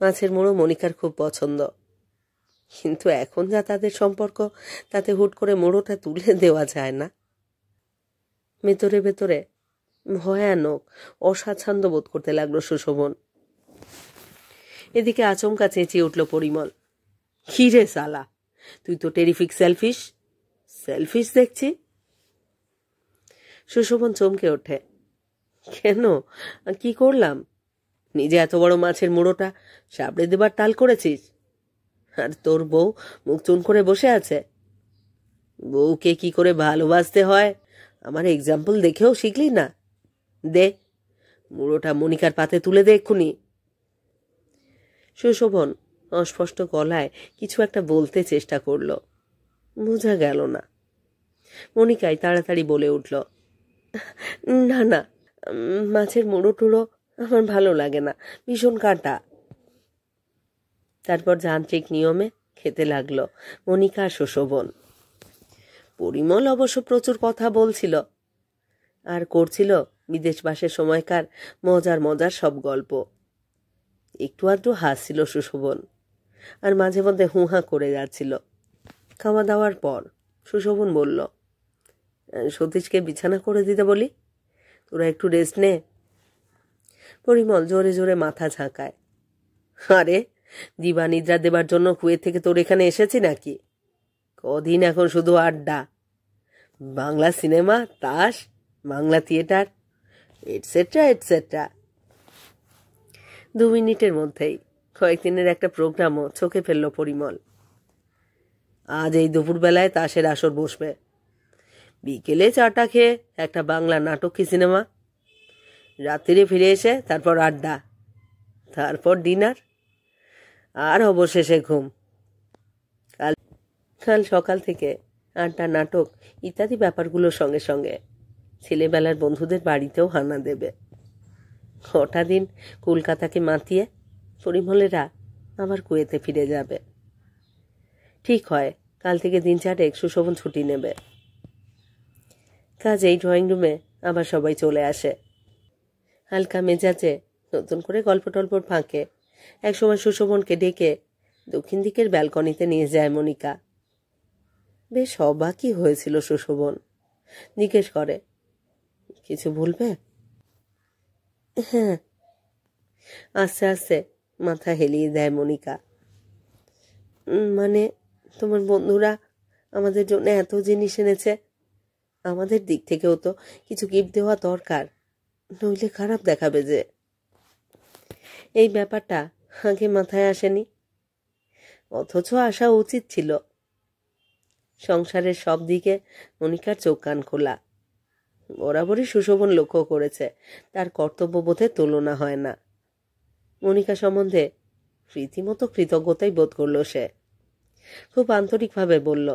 মাছের মুড়ো মনিকার খুব পছন্দ, কিন্তু এখন যা তাদের সম্পর্ক, তাতে হুট করে মুড়োটা তুলে দেওয়া যায় না। ভেতরে ভেতরে ভয়ানক অস্বাচ্ছন্দ্য বোধ করতে লাগলো সুশোভন। এদিকে আচমকা চেঁচিয়ে উঠল পরিমল, কি রে সালা, তুই তো টেরিফিক সেলফিশ সেলফিশ দেখছি। সুশোভন চমকে ওঠে, কেন, কি করলাম? নিজে এত বড় মাছের মুড়োটা সাবড়ে দেবার তাল করেছিস, আর তোর বউ মুখ চুন করে বসে আছে। বউকে কি করে ভালোবাসতে হয় আমার এক্সাম্পল দেখেও শিখলি না? দে মুড়োটা মনিকার পাতে তুলে দে এক্ষুনি। সুশোভন অস্পষ্ট গলায় কিছু একটা বলতে চেষ্টা করল, বোঝা গেল না। মনিকাই তাড়াতাড়ি বলে উঠল, না না, মাছের মুড়ো টুড়ো আমার ভালো লাগে না, ভীষণ কাঁটা। তারপর যান্ত্রিক নিয়মে খেতে লাগলো মনিকা আর সুশোভন। পরিমল অবশ্য প্রচুর কথা বলছিল আর করছিল বিদেশবাসের সময়কার মজার মজার সব গল্প। একটু আধটু হাসছিল সুশোভন, আর মাঝে মধ্যে হুঁহা করে যাচ্ছিল। খাওয়া দাওয়ার পর সুশোভন বলল, সতীশকে বিছানা করে দিতে বলি, তোরা একটু রেস্ট নে। পরিমল জোরে জোরে মাথা ঝাঁকায়, আরে দিবা নিদ্রা দেবার জন্য কুয়েত থেকে তোর এখানে এসেছি নাকি? কদিন এখন শুধু আড্ডা, বাংলা সিনেমা, তাস, বাংলা থিয়েটার, এটসেট্রা এটসেট্রা। 2 মিনিটের মধ্যেই কয়েকদিনের একটা প্রোগ্রামও চোখে ফেলল পরিমল। আজ এই দুপুরবেলায় তাসের আসর বসবে, বিকেলে চাটা খেয়ে একটা বাংলা নাটক কি সিনেমা, রাত্রিরে ফিরে এসে তারপর আড্ডা, তারপর ডিনার, আর অবশেষে ঘুম। কাল সকাল থেকে আড্ডা, নাটক ইত্যাদি ব্যাপারগুলোর সঙ্গে সঙ্গে ছেলেবেলার বন্ধুদের বাড়িতেও হানা দেবে। কটা দিন কলকাতাকে মাতিয়ে পরিমলেরা আবার কুয়েতে ফিরে যাবে। ঠিক হয় কাল থেকে দিন চারেক সুশোভন ছুটি নেবে। কাজেই ড্রয়িং রুমে আবার সবাই চলে আসে। হালকা মেজাজে নতুন করে গল্প টল্পর ফাঁকে একসময় সুশোভনকে ডেকে দক্ষিণ দিকের ব্যালকনিতে নিয়ে যায় মনিকা। বেশ অবাকই হয়েছিল সুশোভন। জিজ্ঞেস করে, কিছু বলবে? হ্যাঁ, আস্তে আস্তে মাথা হেলিয়ে দেয় মনিকা। মানে তোমার বন্ধুরা আমাদের জন্য এত জিনিস এনেছে, আমাদের দিক থেকেও তো কিছু গিফট দেওয়া দরকার, নইলে খারাপ দেখাবে যে। এই ব্যাপারটা আগে মাথায় আসেনি, অথচ আসা উচিত ছিল। সংসারের সব দিকে মনিকার চোখ কান খোলা। বরাবরই সুশোভন লক্ষ্য করেছে তার কর্তব্যবোধের তুলনা হয় না। মনিকা সম্বন্ধে রীতিমতো কৃতজ্ঞতাই বোধ করল সে। খুব আন্তরিকভাবে বলল,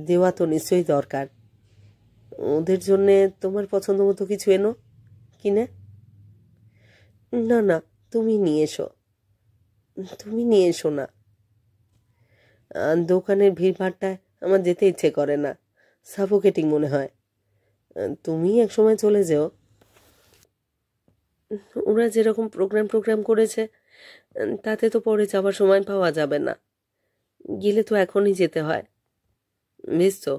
দেওয়া তো নিশ্চয়ই দরকার। ওদের জন্যে তোমার পছন্দ মতো কিছু এনো কিনে। না না, তুমি নিয়ে এসো, তুমি নিয়ে এসো না। দোকানের ভিড়ভাড়টায় আমার যেতে ইচ্ছে করে না, সাফোকেটিং মনে হয়। তুমি একসময় চলে যেও। ওরা যেরকম প্রোগ্রাম করেছে তাতে তো পরে যাওয়ার সময় পাওয়া যাবে না, গেলে তো এখনই যেতে হয়। বেশ তো,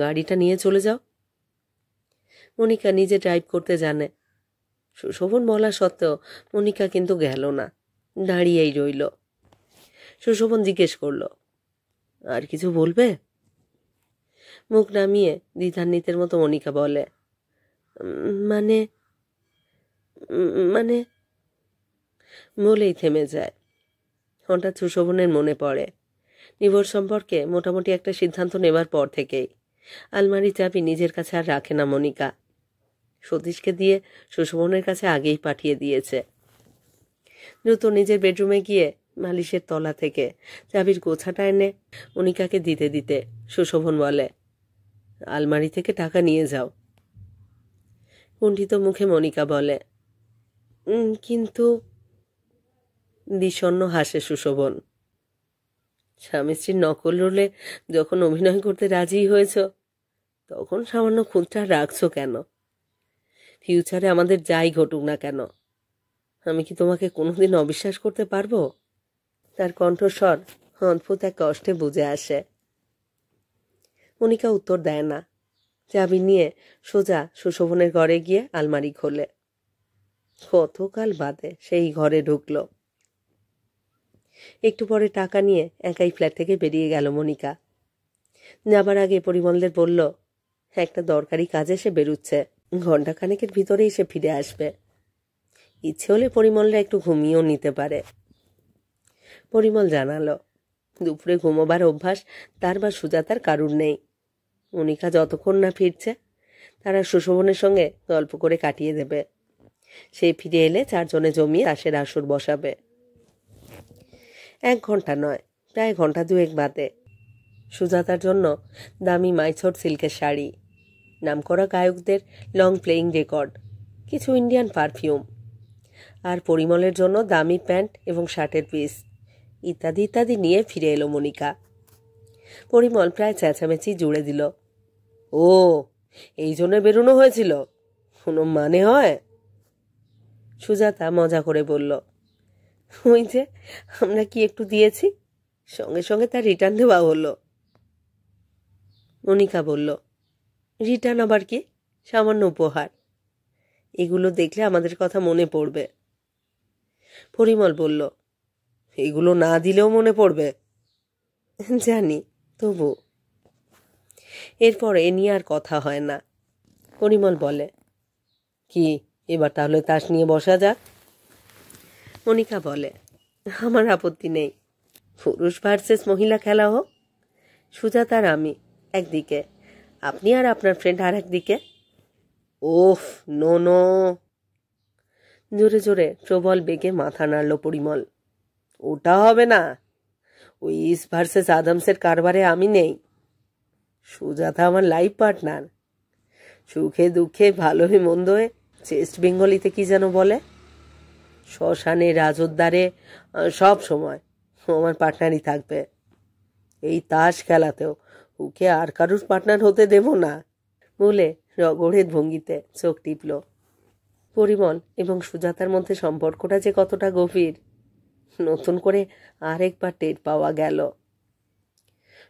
গাড়িটা নিয়ে চলে যাও। মনিকা নিজে ড্রাইভ করতে জানে। সুশোভন বলা সত্ত্বেও মনিকা কিন্তু গেল না, দাঁড়িয়েই রইল। সুশোভন জিজ্ঞেস করল, আর কিছু বলবে? মুখ নামিয়ে দ্বিধান্বিতের মতো মনিকা বলে, মানে মানে বলেই থেমে যায়। হঠাৎ সুশোভনের মনে পড়ে নিভর সম্পর্কে মোটামুটি একটা সিদ্ধান্ত নেবার পর থেকেই আলমারি চাবি নিজের কাছে আর রাখে না মনিকা। সতীশকে দিয়ে সুশোভনের কাছে আগেই পাঠিয়ে দিয়েছে। দ্রুত নিজের বেডরুমে গিয়ে বালিশের তলা থেকে চাবির গোছাটা এনে মনিকাকে দিতে দিতে সুশোভন বলে, আলমারি থেকে টাকা নিয়ে যাও। কুণ্ঠিত মুখে মনিকা বলে, কিন্তু। বিষণ্ণ হাসে সুশোভন। স্বামী স্ত্রীর নকল রোলে যখন অভিনয় করতে রাজি হয়েছ, তখন সামান্য খুঁতটা রাখছো কেন? ফিউচারে আমাদের যাই ঘটুক না কেন, আমি কি তোমাকে কোনোদিন অবিশ্বাস করতে পারবো? তার কণ্ঠস্বর অদ্ভুত এক কষ্টে বুঝে আসে। মনিকা উত্তর দেয় না। চাবি নিয়ে সোজা সুশোভনের ঘরে গিয়ে আলমারি খোলে। কতকাল বাদে সেই ঘরে ঢুকলো। একটু পরে টাকা নিয়ে একাই ফ্ল্যাট থেকে বেরিয়ে গেল মনিকা। যাবার আগে পরিমলদের বলল, একটা দরকারি কাজে সে বেরুচ্ছে, ঘণ্টাখানেকের ভিতরেই সে ফিরে আসবে। ইচ্ছে হলে পরিমলরা একটু ঘুমিয়েও নিতে পারে। পরিমল জানালো, দুপুরে ঘুমোবার অভ্যাস তার বা সুজাতার কারুর নেই। মনিকা যতক্ষণ না ফিরছে তারা সুশোভনের সঙ্গে গল্প করে কাটিয়ে দেবে। সে ফিরে এলে চারজনে জমিয়ে তাসের আসর বসাবে। 1 ঘন্টা নয়, প্রায় ঘন্টা 2 বাদে সুজাতার জন্য দামি মাইসোর সিল্কের শাড়ি, নামকরা গায়কদের লং প্লেয়িং রেকর্ড, কিছু ইন্ডিয়ান পারফিউম, আর পরিমলের জন্য দামি প্যান্ট এবং শার্টের পিস ইত্যাদি ইত্যাদি নিয়ে ফিরে এলো মনিকা। পরিমল প্রায় চেঁচামেচি জুড়ে দিল, ও এই জন্য বেরোনো হয়েছিল? কোনো মানে হয়? সুজাতা মজা করে বলল, ওই যে আমরা কি একটু দিয়েছি, সঙ্গে সঙ্গে তার রিটার্ন দেওয়া হলো। মনিকা বলল, রিটার্ন আবার কি? সামান্য উপহার, এগুলো দেখলে আমাদের কথা মনে পড়বে। পরিমল বলল, এগুলো না দিলেও মনে পড়বে? জানি, তবু। এরপর এ নিয়ে আর কথা হয় না। পরিমল বলে, কি এবার তাহলে তাস নিয়ে বসা যাক? মনিকা বলে, আমার আপত্তি নেই, পুরুষ ভার্সেস মহিলা খেলা হোক। সুজাতা আর আমি একদিকে, আপনি আর আপনার ফ্রেন্ড আর একদিকে। ওফ, নো নো। জোরে জোরে প্রবল বেগে মাথা নাড়ল পরিমল। ওটা হবে না, ওই ইস্ট ভার্সেস আদামসের কারবারে আমি নেই। সুজাতা আমার লাইফ পার্টনার। সুখে দুঃখে ভালোই মন্দে চেস্ট বেঙ্গলিতে কি যেন বলে, শ্মশানে রাজোদ্দারে সব সময় আমার পার্টনারই থাকবে। এই তাস খেলাতেও ওকে আর কারুর পার্টনার হতে দেব না বলে রগড়ের ভঙ্গিতে চোখ টিপল। পরিমল এবং সুজাতার মধ্যে সম্পর্কটা যে কতটা গভীর নতুন করে আরেকবার টের পাওয়া গেল।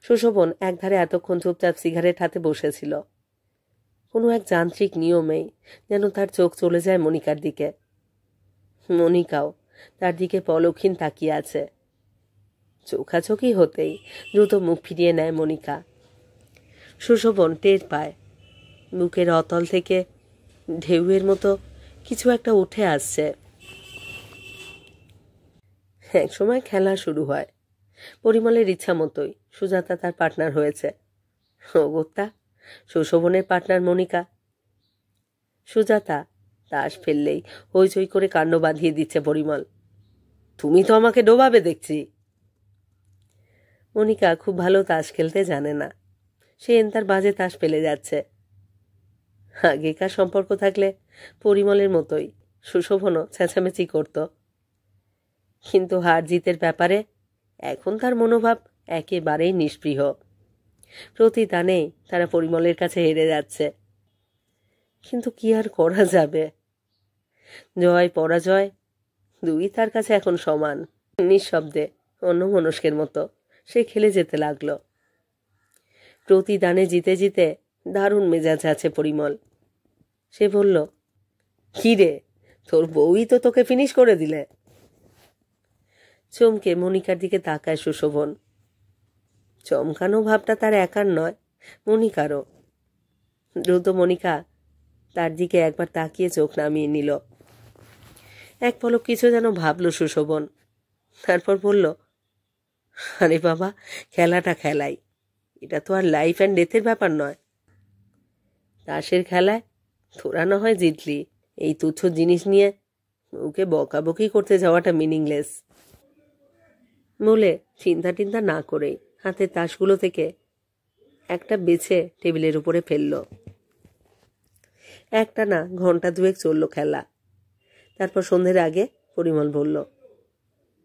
সুশোভন একধারে এতক্ষণ চুপচাপ সিগারেট হাতে বসেছিল। কোনো এক যান্ত্রিক নিয়মেই যেন তার চোখ চলে যায় মনিকার দিকে। মনিকাও তার দিকে পলক্ষীন তাকিয়ে আছে। চোখাচোখি হতেই দ্রুত মুখ ফিরিয়ে নেয় মনিকা। সুশোভন টের পায় বুকের অতল থেকে ঢেউয়ের মতো কিছু একটা উঠে আসছে। একসময় খেলা শুরু হয়। পরিমলের ইচ্ছা মতোই সুজাতা তার পার্টনার হয়েছে। অগত্যা সুশোভনের পার্টনার মনিকা। সুজাতা তাস ফেললেই হইচই করে কাণ্ড বাঁধিয়ে দিচ্ছে পরিমল। তুমি তো আমাকে ডোবাবে দেখছি। মনিকা খুব ভালো তাস খেলতে জানে না, সে তার বাজে তাস ফেলে যাচ্ছে। আগেকার সম্পর্ক থাকলে পরিমলের মতোই সুশোভনও চেঁচামেচি করত, কিন্তু হার জিতের ব্যাপারে এখন তার মনোভাব একেবারেই নিষ্পৃহ। প্রতি দানেই তারা পরিমলের কাছে হেরে যাচ্ছে। কিন্তু কি আর করা যাবে, জয় পরাজয় দুই তার কাছে এখন সমান। নিঃশব্দে অন্যমনস্কের মতো সে খেলে যেতে লাগল। প্রতি দানে জিতে জিতে দারুণ মেজাজ আছে পরিমল। সে বলল, কি রে, তোর বউই তো তোকে ফিনিশ করে দিলে। চমকে মনিকার দিকে তাকায় সুশোভন। চমকানো ভাবটা তার একার নয়, মনিকারও। দ্রুত মনিকা তার দিকে একবার তাকিয়ে চোখ নামিয়ে নিল। এক পলক কিছু যেন ভাবল সুশোভন, তারপর বলল, আরে বাবা, খেলাটা খেলাই, এটা তো আর লাইফ অ্যান্ড ডেথের ব্যাপার নয়। তাসের খেলায় তোরা না হয় জিতলি, এই তুচ্ছ জিনিস নিয়ে ওকে বকাবকি করতে যাওয়াটা মিনিংলেস। বলে চিন্তা টিন্তা না করেই হাতের তাসগুলো থেকে একটা বেছে টেবিলের উপরে ফেলল। একটা না ঘন্টা দুয়েক চলল খেলা। তারপর সন্ধ্যের আগে পরিমল বলল,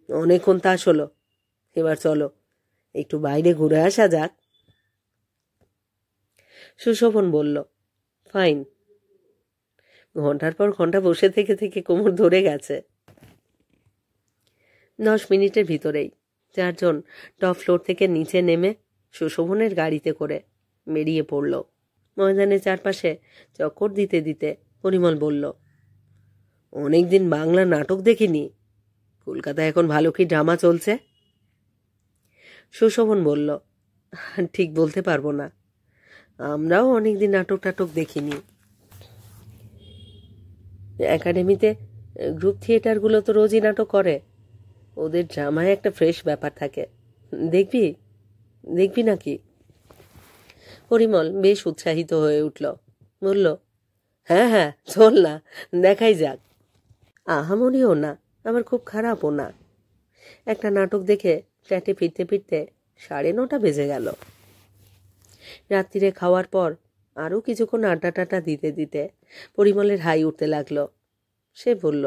অনেকক্ষণ তাস হলো, এবার চলো একটু বাইরে ঘুরে আসা যাক। সুশোভন বলল, ফাইন। ঘন্টার পর ঘন্টা বসে থেকে থেকে কোমর ধরে গেছে। 10 মিনিটের ভিতরেই 4 জন টপ ফ্লোর থেকে নিচে নেমে সুশোভনের গাড়িতে করে বেরিয়ে পড়ল। ময়দানের চারপাশে চক্কর দিতে দিতে পরিমল বলল, অনেকদিন বাংলা নাটক দেখিনি, কলকাতায় এখন ভালো কি ড্রামা চলছে? সুশোভন বলল, ঠিক বলতে পারবো না, আমরাও অনেকদিন নাটক টাটক দেখিনি। একাডেমিতে গ্রুপ থিয়েটারগুলো তো রোজই নাটক করে, ওদের ড্রামায় একটা ফ্রেশ ব্যাপার থাকে, দেখবি দেখবি নাকি? পরিমল বেশ উৎসাহিত হয়ে উঠল, বলল, হ্যাঁ হ্যাঁ চল না, দেখাই যাক। আহামরিও না, আবার খুব খারাপও না। একটা নাটক দেখে ফ্ল্যাটে ফিরতে ফিরতে 9:30 বেজে গেল। রাত্রিরে খাওয়ার পর আরও কিছুক্ষণ আড্ডা টাড্ডা দিতে দিতে পরিমলের হাই উঠতে লাগলো। সে বলল,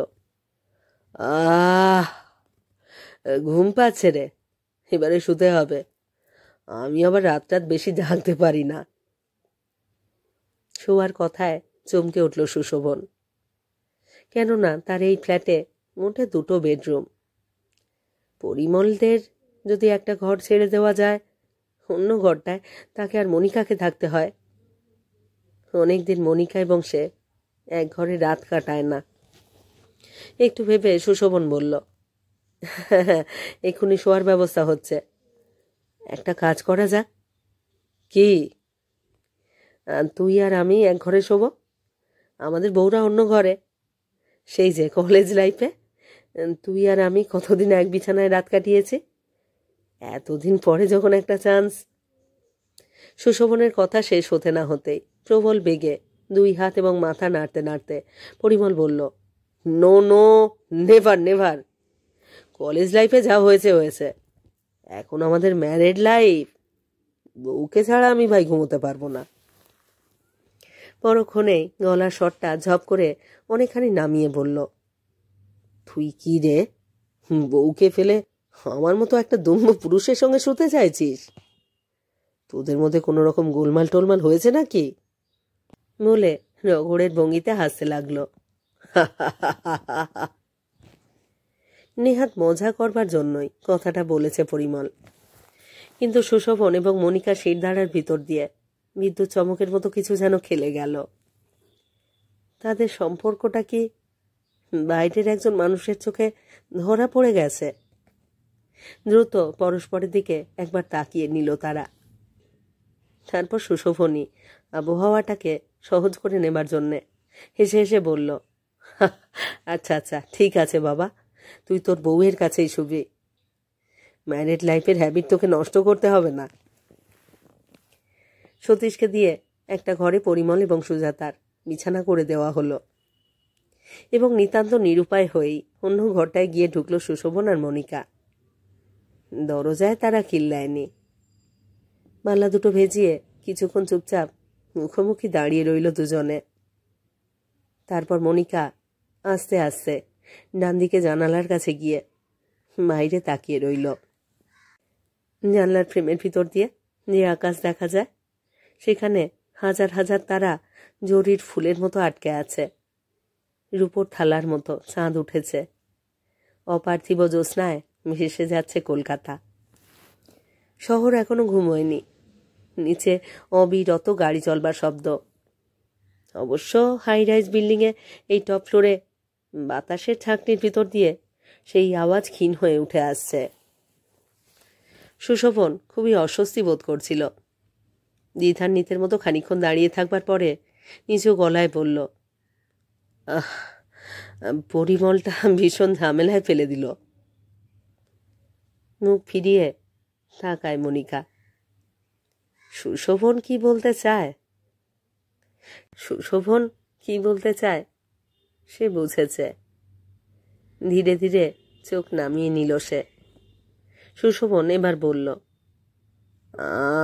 ঘুম পাচ্ছে রে, এবারে শুতে হবে, আমি আবার রাত বেশি জাগতে পারি না। শোয়ার কথায় চমকে উঠল সুশোভন, কেননা তার এই ফ্ল্যাটে মোটে 2টো বেডরুম। পরিমলদের যদি একটা ঘর ছেড়ে দেওয়া যায়, অন্য ঘরটায় তাকে আর মনিকাকে থাকতে হয়। অনেকদিন মনিকা এবং সে এক ঘরে রাত কাটায় না। একটু ভেবে সুশোভন বলল, এক্ষুনি শোয়ার ব্যবস্থা হচ্ছে, একটা কাজ করা যাক। কি? তুই আর আমি এক ঘরে শোবো, আমাদের বউরা অন্য ঘরে, সেই যে কলেজ লাইফে তুই আর আমি কতদিন এক বিছানায় রাত কাটিয়েছি, এতদিন পরে যখন একটা চান্স। সুশোভনের কথা শেষ হতে না হতেই প্রবল বেগে দুই হাত এবং মাথা নাড়তে নাড়তে পরিমল বলল, no no, never never. College লাইফে যা হয়েছে হয়েছে, এখন আমাদের ম্যারেড লাইফ। বউকে ছাড়া আমি ভাই ঘুমোতে পারবো না। পরক্ষণেই গলার স্বরটা ঝপ করে অনেকখানি নামিয়ে বলল, তুই কি রে, বউকে ফেলে আমার মতো একটা দুম্ব পুরুষের সঙ্গে শুতে চাইছিস? তোদের মধ্যে কোনো রকম গোলমাল টোলমাল হয়েছে নাকি? বলে রগড়ের ভঙ্গিতে হাসতে লাগলো। নেহাত মজা করবার জন্যই কথাটা বলেছে পরিমল, কিন্তু সুশোভন এবং মনিকা শিরদাঁড়ার ভিতর দিয়ে বিদ্যুৎ চমকের মতো কিছু যেন খেলে গেল। তাদের সম্পর্কটা কি বাইরের একজন মানুষের চোখে ধরা পড়ে গেছে? দ্রুত পরস্পরের দিকে একবার তাকিয়ে নিল তারা। তারপর সুশোভনী আবহাওয়াটাকে সহজ করে নেবার জন্যে হেসে হেসে বলল, আচ্ছা আচ্ছা, ঠিক আছে বাবা, তুই তোর বউয়ের কাছেই শুবি। ম্যারিড লাইফের হ্যাবিট তোকে নষ্ট করতে হবে না। সতীশকে দিয়ে একটা ঘরে পরিমল এবং সুজাতার বিছানা করে দেওয়া হলো এবং নিতান্ত নিরুপায় হয়েই অন্য ঘরটায় গিয়ে ঢুকলো সুশোভন আর মনিকা। দরজায় তারা কিল্লায়নি। মালা দুটো ভেজিয়ে কিছুক্ষণ চুপচাপ মুখোমুখি দাঁড়িয়ে রইল দুজনে। তারপর মনিকা আস্তে আস্তে ডান দিকে জানালার কাছে গিয়ে বাইরে তাকিয়ে রইল। জানলার ফ্রেমের ভিতর দিয়ে যে আকাশ দেখা যায়, সেখানে হাজার হাজার তারা জরির ফুলের মতো আটকে আছে। রূপোর থালার মতো চাঁদ উঠেছে। অপার্থিব জ্যোৎস্নায় ভেসে যাচ্ছে কলকাতা। শহর এখনো ঘুমোয়নি। নিচে অবিরত গাড়ি চলবার শব্দ। অবশ্য হাই রাইজ বিল্ডিংয়ে এই টপ ফ্লোরে বাতাসের ছাঁকনির ভিতর দিয়ে সেই আওয়াজ ক্ষীণ হয়ে উঠে আসছে। সুশোভন খুবই অস্বস্তি বোধ করছিল। দ্বিধান্বিতের মতো খানিক্ষণ দাঁড়িয়ে থাকবার পরে নিচু গলায় বলল, পরিমলটা ভীষণ ঝামেলায় ফেলে দিল। মুখ ফিরিয়ে তাকায় মনিকা। সুশোভন কি বলতে চায়? সুশোভন কি বলতে চায় সে বুঝেছে। ধীরে ধীরে চোখ নামিয়ে নিল সে। সুশোভন এবার বলল,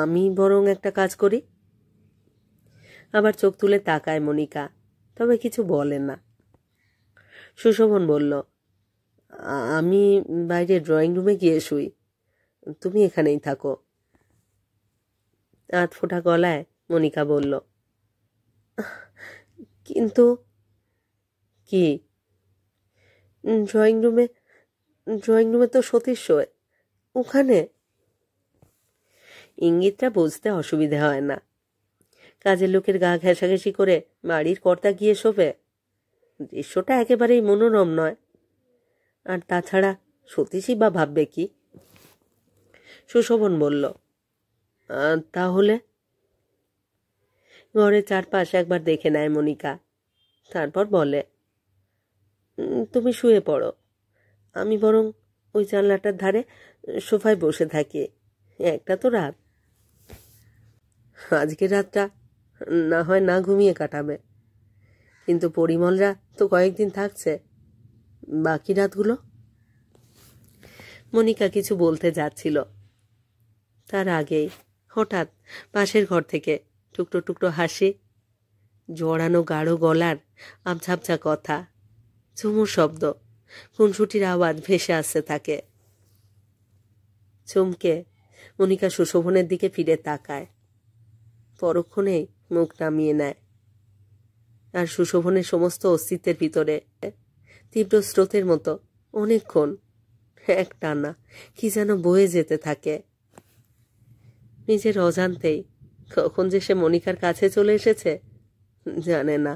আমি বরং একটা কাজ করি। আবার চোখ তুলে তাকায় মনিকা, তবে কিছু বলে না। সুশোভন বলল, আমি বাইরে ড্রয়িং রুমে গিয়ে শুই, তুমি এখানেই থাকো। আধ ফোটা গলায় মনিকা বলল, কিন্তু কি? ড্রয়িং রুমে তো সতীশ শোয়, ওখানে। ইঙ্গিতটা বুঝতে অসুবিধে হয় না। কাজের লোকের গা ঘেঁষাঘেঁষি করে বাড়ির কর্তা গিয়ে শোবে, দৃশ্যটা একেবারেই মনোরম নয়। আর তাছাড়া সতীশই বা ভাববে কি? সুশোভন বলল, তাহলে? ঘরের চারপাশ একবার দেখে নেয় মনিকা, তারপর বলে, তুমি শুয়ে পড়ো, আমি বরং ওই জানলাটার ধারে সোফায় বসে থাকি। একটা তো রাত, আজকের রাতটা না হয় না ঘুমিয়ে কাটাবে, কিন্তু পরিমলরা তো কয়েকদিন থাকছে, বাকি রাতগুলো। মনিকা কিছু বলতে যাচ্ছিল, তার আগেই হঠাৎ পাশের ঘর থেকে টুকরো টুকরো হাসি, জড়ানো গাঢ় গলার আবঝাবঝা কথা, ঝুমুর শব্দ, খুনসুটির আওয়াজ ভেসে আসতে থাকে। চমকে মনিকা সুশোভনের দিকে ফিরে তাকায়। পরক্ষণেই মুখ নামিয়ে নেয়। আর সুশোভনের সমস্ত অস্তিত্বের ভিতরে তীব্র স্রোতের মতো অনেকক্ষণ একটানা কি যেন বয়ে যেতে থাকে। নিজের অজান্তেই কখন যে সে মনিকার কাছে চলে এসেছে জানে না।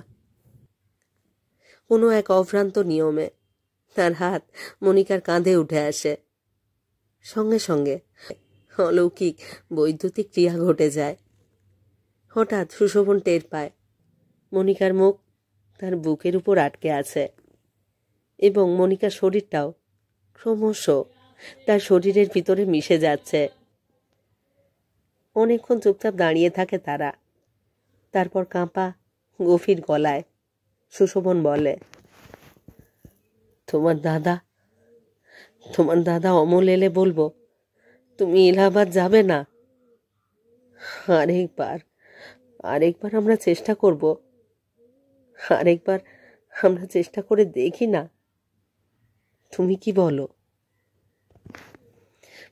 কোনো এক অভ্রান্ত নিয়মে তার হাত মনিকার কাঁধে উঠে আসে। সঙ্গে সঙ্গে অলৌকিক বৈদ্যুতিক ক্রিয়া ঘটে যায়। হঠাৎ সুশোভন টের পায় মনিকার মুখ তার বুকের উপর আটকে আছে। এবং মনিকার শরীরটাও ক্রমশ তার শরীরের ভিতরে মিশে যাচ্ছে। অনেকক্ষণ চুপচাপ দাঁড়িয়ে থাকে তারা। তারপর কাঁপা গভীর গলায় সুশোভন বলে, তোমার দাদা অমল এলে বলবো তুমি এলাহাবাদ যাবে না। আরেকবার আমরা চেষ্টা করব। আরেকবার আমরা চেষ্টা করে দেখি না, তুমি কি বলো?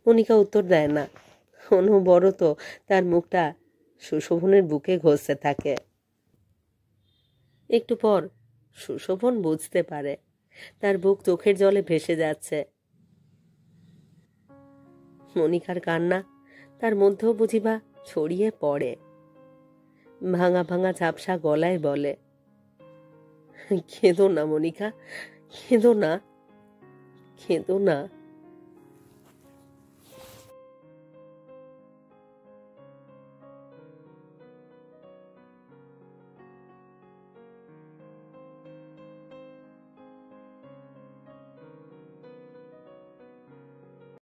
মনিকা উত্তর দেয় না। অনবরত তার মুখটা সুশোভনের বুকে ঘষতে থাকে। একটু পর সুশোভন বুঝতে পারে তার বুক চোখের জলে ভেসে যাচ্ছে। মনিকার কান্না তার মধ্যেও বুঝিবা ছড়িয়ে পড়ে। ভাঙা ভাঙা ঝাপসা গলায় বলে, কেঁদো না মনিকা, কেঁদো না।